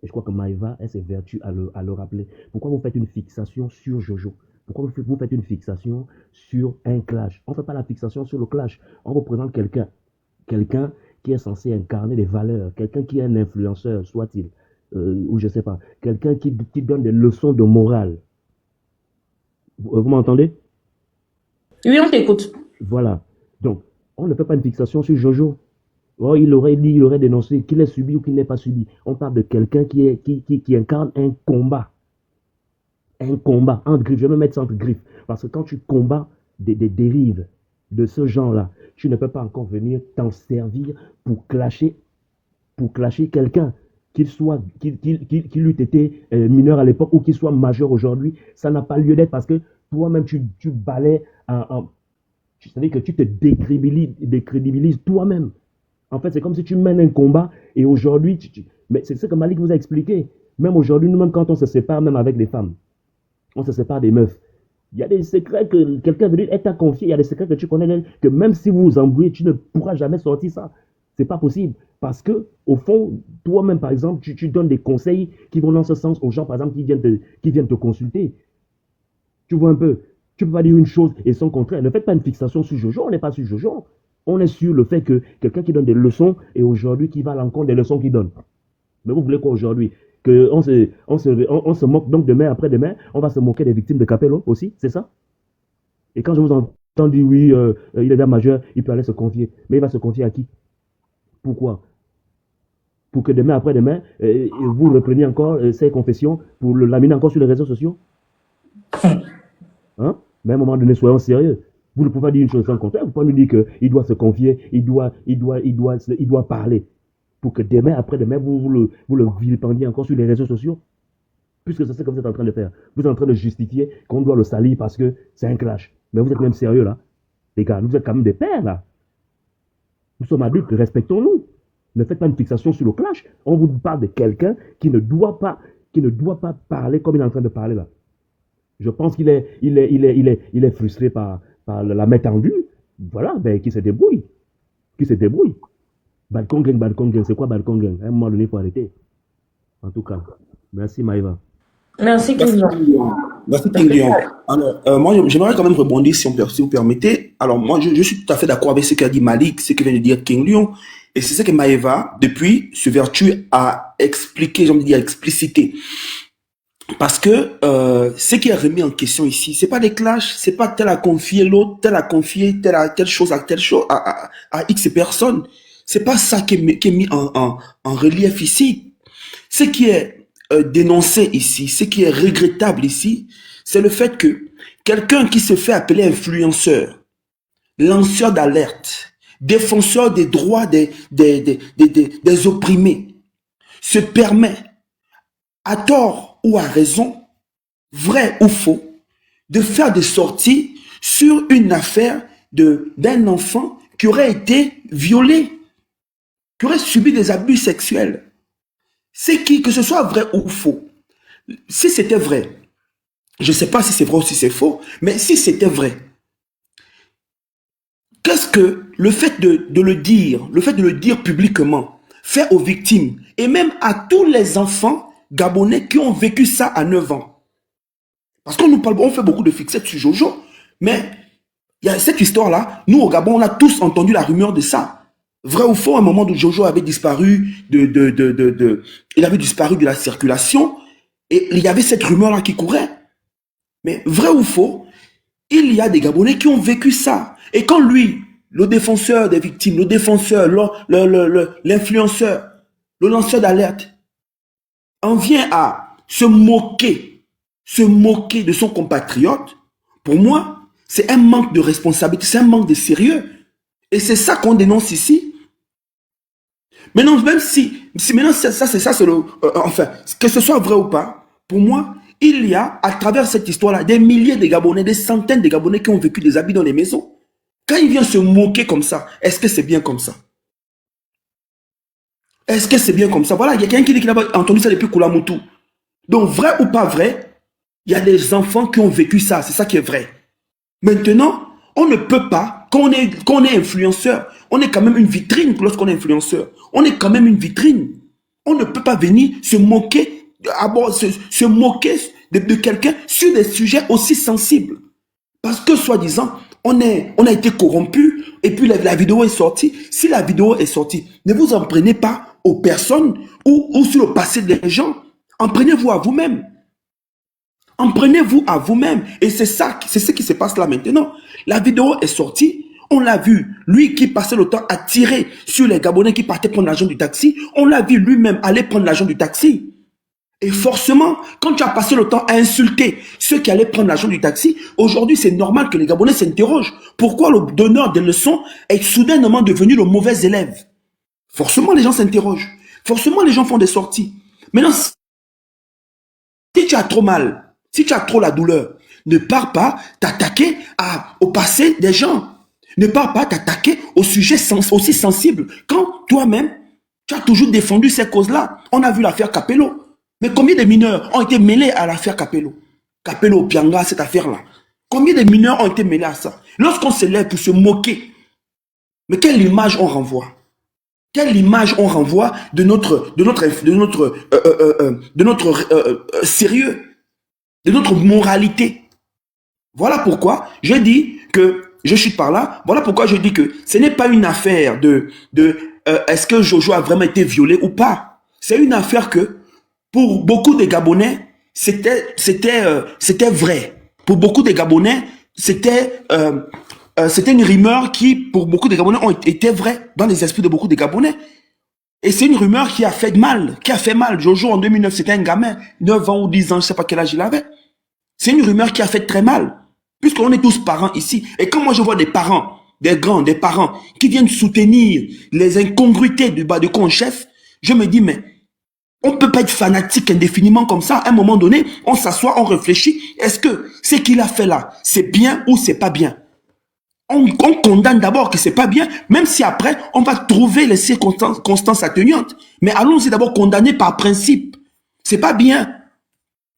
Et je crois que Maïva, elle s'évertue à le rappeler. Pourquoi vous faites une fixation sur Jojo? Pourquoi vous faites une fixation sur un clash? On ne fait pas la fixation sur le clash. On représente quelqu'un qui est censé incarner des valeurs, quelqu'un qui est un influenceur, soit-il, ou je ne sais pas, quelqu'un qui donne des leçons de morale. Vous m'entendez? Oui, on t'écoute. Voilà. Donc, on ne fait pas une fixation sur Jojo. Oh, il aurait dit, il aurait dénoncé qu'il ait subi ou qu'il n'ait pas subi. On parle de quelqu'un qui incarne un combat. Un combat, entre griffes, je vais me mettre ça entre griffes. Parce que quand tu combats des dérives de ce genre-là, tu ne peux pas encore venir t'en servir pour clasher quelqu'un, qu'il eût été mineur à l'époque ou qu'il soit majeur aujourd'hui. Ça n'a pas lieu d'être parce que toi-même, tu balais c'est-à-dire que tu te décrédibilises toi-même. En fait, c'est comme si tu mènes un combat et aujourd'hui, mais c'est ce que Malik vous a expliqué. Même aujourd'hui, nous-mêmes, quand on se sépare, même avec des femmes, on se sépare des meufs. Il y a des secrets que quelqu'un veut dire, elle t'a confié, il y a des secrets que tu connais, que même si vous vous embrouillez, tu ne pourras jamais sortir ça. C'est pas possible. Parce que, au fond, toi-même, par exemple, tu donnes des conseils qui vont dans ce sens aux gens, par exemple, qui viennent te consulter. Tu vois un peu. Tu peux pas dire une chose et son contraire. Ne faites pas une fixation sur Jojo, on n'est pas sur Jojo. On est sur le fait que quelqu'un qui donne des leçons et aujourd'hui qui va à l'encontre des leçons qu'il donne. Mais vous voulez quoi aujourd'hui? on se moque donc demain après-demain, on va se moquer des victimes de Capello aussi, c'est ça? Et quand je vous entends dire oui, il est déjà majeur, il peut aller se confier. Mais il va se confier à qui? Pourquoi? Pour que demain après-demain, vous repreniez encore ces confessions pour le laminer encore sur les réseaux sociaux? Hein? Mais à un moment donné, soyons sérieux. Vous ne pouvez pas dire une chose sans le contraire. Vous ne pouvez pas nous dire qu'il doit se confier, il doit parler. Pour que demain, après-demain, vous le vilipendez encore sur les réseaux sociaux. Puisque c'est ce que vous êtes en train de faire. Vous êtes en train de justifier qu'on doit le salir parce que c'est un clash. Mais vous êtes même sérieux là. Les gars, vous êtes quand même des pères là. Nous sommes adultes, respectons-nous. Ne faites pas une fixation sur le clash. On vous parle de quelqu'un qui ne doit pas parler comme il est en train de parler là. Je pense qu'il est frustré par la main tendue. Voilà, ben, qui se débrouille. Balcon gang, c'est quoi Balcon gang? À un moment donné, il faut arrêter. En tout cas, merci Maïva. Merci, Kylian. Merci Kylian. Alors, moi, j'aimerais quand même rebondir si vous permettez. Alors, moi, je suis tout à fait d'accord avec ce qu'a dit Malik, ce que vient de dire King Lion. Et c'est ce que Maïva, depuis, se vertue à expliquer, j'ai envie de dire, à expliciter. Parce que ce qui est remis en question ici, c'est pas des clashs, c'est pas tel a confié l'autre, tel a confié telle chose à X personnes. C'est pas ça qui est mis en relief ici. Ce qui est dénoncé ici, ce qui est regrettable ici, c'est le fait que quelqu'un qui se fait appeler influenceur, lanceur d'alerte, défenseur des droits des opprimés, se permet, à tort ou à raison, vrai ou faux, de faire des sorties sur une affaire d'un enfant qui aurait été violé, qui aurait subi des abus sexuels. C'est que ce soit vrai ou faux. Si c'était vrai, je ne sais pas si c'est vrai ou si c'est faux, mais si c'était vrai, qu'est-ce que le fait de le dire publiquement, fait aux victimes, et même à tous les enfants gabonais qui ont vécu ça à 9 ans. Parce on fait beaucoup de fixettes sur Jojo, mais il y a cette histoire-là, nous au Gabon, on a tous entendu la rumeur de ça. Vrai ou faux, à un moment où Jojo avait disparu il avait disparu de la circulation, et il y avait cette rumeur-là qui courait. Mais vrai ou faux, il y a des Gabonais qui ont vécu ça. Et quand lui, le défenseur des victimes, le défenseur, l'influenceur, le lanceur d'alerte, en vient à se moquer de son compatriote, pour moi, c'est un manque de responsabilité, c'est un manque de sérieux. Et c'est ça qu'on dénonce ici. Maintenant, même si maintenant, c'est le... enfin, que ce soit vrai ou pas, pour moi, il y a, à travers cette histoire-là, des milliers de Gabonais, des centaines de Gabonais qui ont vécu des abus dans les maisons. Quand il vient se moquer comme ça, est-ce que c'est bien comme ça? Est-ce que c'est bien comme ça? Voilà, il y a quelqu'un qui dit qu'il a entendu ça depuis Kulamutu. Donc, vrai ou pas vrai, il y a des enfants qui ont vécu ça. C'est ça qui est vrai. Maintenant, on ne peut pas, quand on est influenceur, on est quand même une vitrine lorsqu'on est influenceur. On est quand même une vitrine. On ne peut pas venir se moquer, se moquer de quelqu'un sur des sujets aussi sensibles. Parce que, soi-disant, on a été corrompu et puis la vidéo est sortie. Si la vidéo est sortie, ne vous en prenez pas aux personnes ou sur le passé des gens. En prenez-vous à vous-même. En prenez-vous à vous-même. Et c'est ce qui se passe là maintenant. La vidéo est sortie. On l'a vu, lui qui passait le temps à tirer sur les Gabonais qui partaient prendre l'argent du taxi. On l'a vu lui-même aller prendre l'argent du taxi. Et forcément, quand tu as passé le temps à insulter ceux qui allaient prendre l'argent du taxi, aujourd'hui c'est normal que les Gabonais s'interrogent. Pourquoi le donneur des leçons est soudainement devenu le mauvais élève? Forcément les gens s'interrogent. Forcément les gens font des sorties. Maintenant, si tu as trop mal, si tu as trop la douleur, ne pars pas t'attaquer au passé des gens. Ne pars pas t'attaquer au sujet aussi sensible. Quand toi-même, tu as toujours défendu ces causes-là. On a vu l'affaire Capello. Mais combien de mineurs ont été mêlés à l'affaire Capello? Capello, Pianga, cette affaire-là. Combien de mineurs ont été mêlés à ça? Lorsqu'on se lève pour se moquer, mais quelle image on renvoie? Quelle image on renvoie de notre sérieux, de notre moralité? Voilà pourquoi je dis que, je chute par là, voilà pourquoi je dis que ce n'est pas une affaire est-ce que Jojo a vraiment été violé ou pas? C'est une affaire que, pour beaucoup de Gabonais, c'était vrai. Pour beaucoup de Gabonais, c'était une rumeur qui, pour beaucoup de Gabonais, était vraie dans les esprits de beaucoup de Gabonais. Et c'est une rumeur qui a fait mal, Jojo, en 2009, c'était un gamin, 9 ans ou 10 ans, je ne sais pas quel âge il avait. C'est une rumeur qui a fait très mal, puisqu'on est tous parents ici. Et quand moi je vois des parents, des parents, qui viennent soutenir les incongruités du Badeko en chef, je me dis, mais on ne peut pas être fanatique indéfiniment comme ça. À un moment donné, on s'assoit, on réfléchit. Est-ce que ce qu'il a fait là, c'est bien ou c'est pas bien? On condamne d'abord que c'est pas bien, même si après, on va trouver les circonstances atténuantes. Mais allons-y d'abord condamner par principe. C'est pas bien.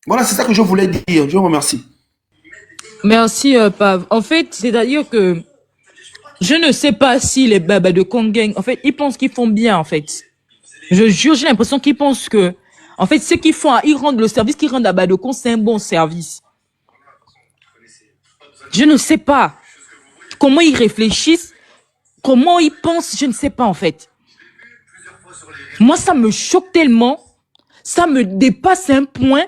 Voilà, c'est ça que je voulais dire. Je vous remercie. Merci, Pav. En fait, c'est-à-dire que je ne sais pas si les babas de Kongen, en fait, ils pensent qu'ils font bien, en fait. Je jure, j'ai l'impression qu'ils pensent que, en fait, ce qu'ils font, ils rendent le service qu'ils rendent à Badekon, c'est un bon service. Je ne sais pas comment ils réfléchissent, comment ils pensent, je ne sais pas, en fait. Moi, ça me choque tellement, ça me dépasse un point.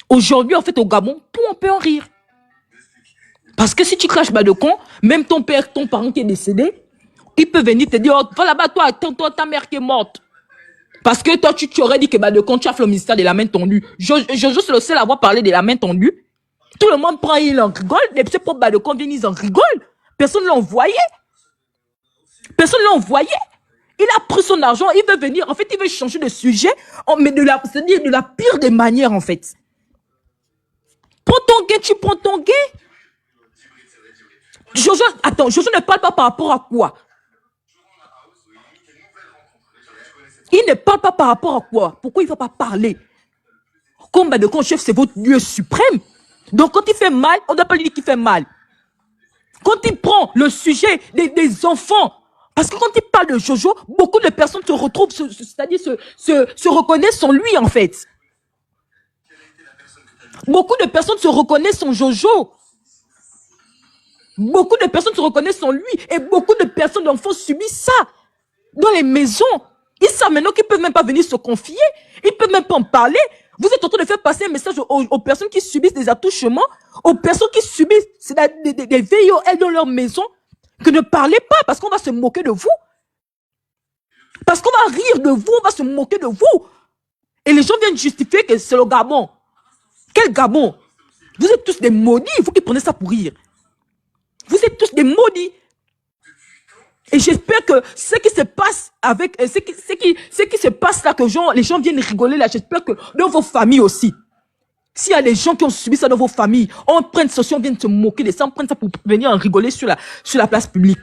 Aujourd'hui, en fait, au Gabon, tout on peut en rire. Parce que si tu craches Badekon, même ton père, ton parent qui est décédé, il peut venir te dire, oh, va là-bas, toi, attends-toi, ta mère qui est morte. Parce que toi, tu aurais dit que Badekon, tu as fait le ministère de la main tendue. Jojo, c'est le seul à avoir parlé de la main tendue. Tout le monde prend, il en rigole. Les petits propres Badekon viennent, ils en rigolent. Personne ne l'a envoyé. Personne ne l'a envoyé. Il a pris son argent, il veut venir. En fait, il veut changer de sujet, mais c'est-à-dire de la pire des manières, en fait. Prends ton gain, tu prends ton gain. Jojo, attends, Jojo ne parle pas par rapport à quoi? Il ne parle pas par rapport à quoi? Pourquoi il ne va pas parler? Comme Badekon chef, c'est votre Dieu suprême. Donc quand il fait mal, on ne doit pas lui dire qu'il fait mal. Quand il prend le sujet des enfants, parce que quand il parle de Jojo, beaucoup de personnes se retrouvent, c'est-à-dire se reconnaissent en lui, en fait. Beaucoup de personnes se reconnaissent en Jojo. Beaucoup de personnes se reconnaissent en lui. Et beaucoup de personnes d'enfants subissent ça. Dans les maisons. Ils savent maintenant qu'ils ne peuvent même pas venir se confier. Ils ne peuvent même pas en parler. Vous êtes en train de faire passer un message aux personnes qui subissent des attouchements, aux personnes qui subissent des VIOL dans leur maison, que ne parlez pas parce qu'on va se moquer de vous. Parce qu'on va rire de vous, on va se moquer de vous. Et les gens viennent justifier que c'est le Gabon. Quel Gabon? Vous êtes tous des maudits, vous qui prenez ça pour rire. Vous êtes tous des maudits. Et j'espère que ce qui se passe avec, ce qui se passe là, que les gens viennent rigoler là, j'espère que dans vos familles aussi, s'il y a des gens qui ont subi ça dans vos familles, on prenne ça, on vient se moquer de ça, on prenne ça pour venir en rigoler sur la place publique.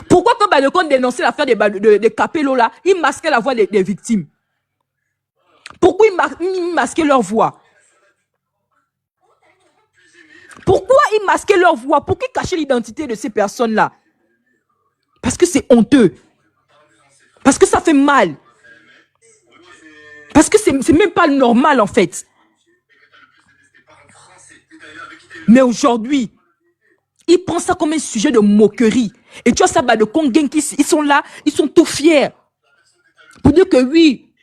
Pourquoi quand Badekon dénonçait l'affaire des Capello là, il masquait la voix des victimes? Pourquoi il masquait leur voix? Pourquoi ils masquaient leur voix? Pourquoi ils cachaient l'identité de ces personnes-là? Parce que c'est honteux. Parce que ça fait mal. Parce que c'est même pas normal, en fait. Mais aujourd'hui, ils prennent ça comme un sujet de moquerie. Et tu vois ça, de Kongen, ils sont là, ils sont tout fiers. Pour dire que oui.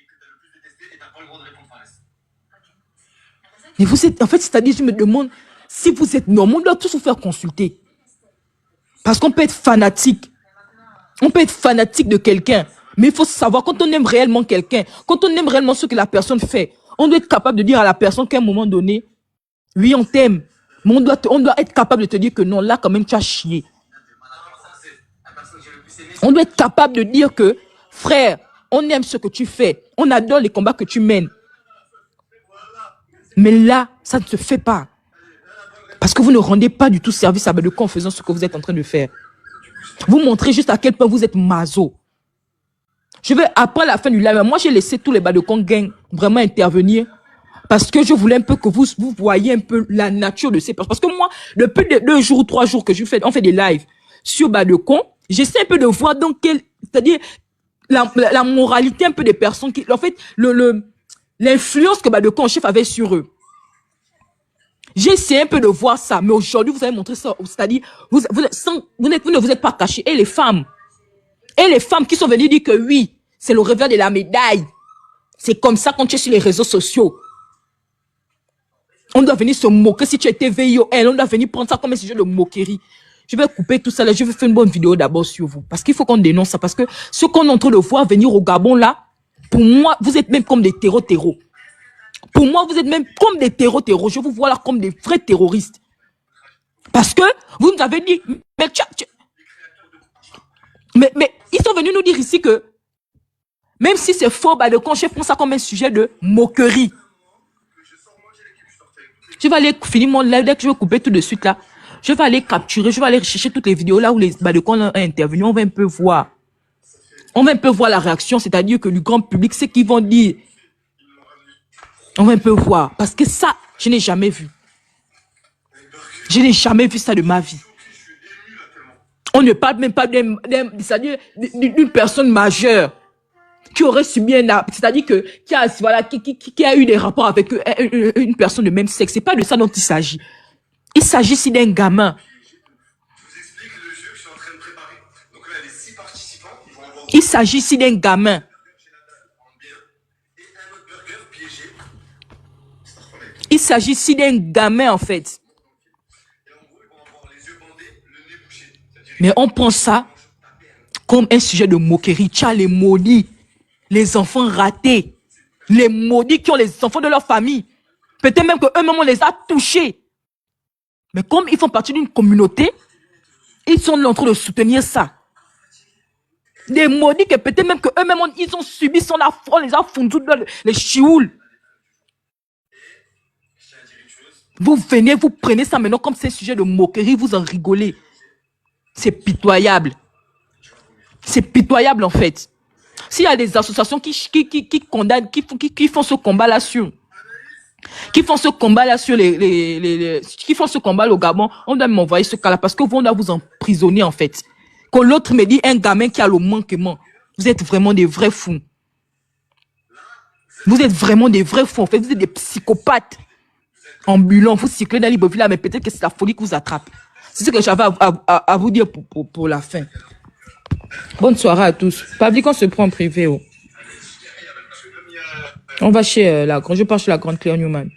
Mais vous êtes, en fait, c'est-à-dire, je me demande, si vous êtes normal, on doit tous vous faire consulter. Parce qu'on peut être fanatique. On peut être fanatique de quelqu'un. Mais il faut savoir, quand on aime réellement quelqu'un, quand on aime réellement ce que la personne fait, on doit être capable de dire à la personne qu'à un moment donné, oui, on t'aime. Mais on doit être capable de te dire que non, là, quand même, tu as chié. On doit être capable de dire que, frère, on aime ce que tu fais. On adore les combats que tu mènes. Mais là, ça ne se fait pas. Parce que vous ne rendez pas du tout service à Badekon en faisant ce que vous êtes en train de faire. Vous montrez juste à quel point vous êtes maso. Je vais, après la fin du live, moi j'ai laissé tous les Badekon gang vraiment intervenir. Parce que je voulais un peu que vous voyez un peu la nature de ces personnes. Parce que moi, depuis 2 jours ou 3 jours que on fait des lives sur Badekon, j'essaie un peu de voir donc c'est-à-dire la moralité un peu des personnes qui, en fait, l'influence que Badekon en chef avait sur eux. J'ai essayé un peu de voir ça, mais aujourd'hui, vous avez montré ça. C'est-à-dire, vous ne vous êtes pas cachés. Et les femmes qui sont venues dire que oui, c'est le revers de la médaille. C'est comme ça quand tu es sur les réseaux sociaux. On doit venir se moquer si tu étais VIOL. On doit venir prendre ça comme un sujet de moquerie. Je vais couper tout ça là. Je vais faire une bonne vidéo d'abord sur vous. Parce qu'il faut qu'on dénonce ça. Parce que ce qu'on est en train de voir venir au Gabon là, pour moi, vous êtes même comme des terreaux. Pour moi, vous êtes même comme des terreaux. Je vous vois là comme des vrais terroristes. Parce que vous nous avez dit, mais ils sont venus nous dire ici que même si c'est faux, Badekon Chef prend ça comme un sujet de moquerie. Je vais aller finir mon live, dès que je vais couper tout de suite là. Je vais aller capturer, je vais aller chercher toutes les vidéos là où les Badekon ont intervenu. On va un peu voir. On va un peu voir la réaction, c'est-à-dire que le grand public, c'est qu'ils vont dire. On va un peu voir. Parce que ça, je n'ai jamais vu. Je n'ai jamais vu ça de ma vie. On ne parle même pas d'une personne majeure qui aurait subi un acte, c'est-à-dire que qui a eu des rapports avec une personne de même sexe. C'est pas de ça dont il s'agit. Il s'agit ici d'un gamin. Il s'agit ici d'un gamin. Il s'agit ici d'un gamin en fait. Mais on prend ça comme un sujet de moquerie. Tu as les maudits, les enfants ratés, les maudits qui ont les enfants de leur famille. Peut-être même qu'eux-mêmes on les a touchés. Mais comme ils font partie d'une communauté, ils sont en train de soutenir ça. Des maudits que peut-être même qu'eux-mêmes ils ont subi son affront, les a fondus dans les chioul. Vous venez, vous prenez ça maintenant comme c'est un sujet de moquerie, vous en rigolez. C'est pitoyable. C'est pitoyable en fait. S'il y a des associations qui condamnent, qui font ce combat-là sur... Qui font ce combat-là sur qui font ce combat au Gabon, on doit m'envoyer ce cas-là parce que vous, on doit vous emprisonner en fait. Quand l'autre me dit un gamin qui a le manquement, vous êtes vraiment des vrais fous. Vous êtes vraiment des vrais fous en fait. Vous êtes des psychopathes ambulants. Vous cyclez dans l'Iberville, mais peut-être que c'est la folie qui vous attrape. C'est ce que j'avais à vous dire pour la fin. Bonne soirée à tous. Pas dit qu'on se prend en privé. Oh. On va chez je pars chez la grande Claire Newman.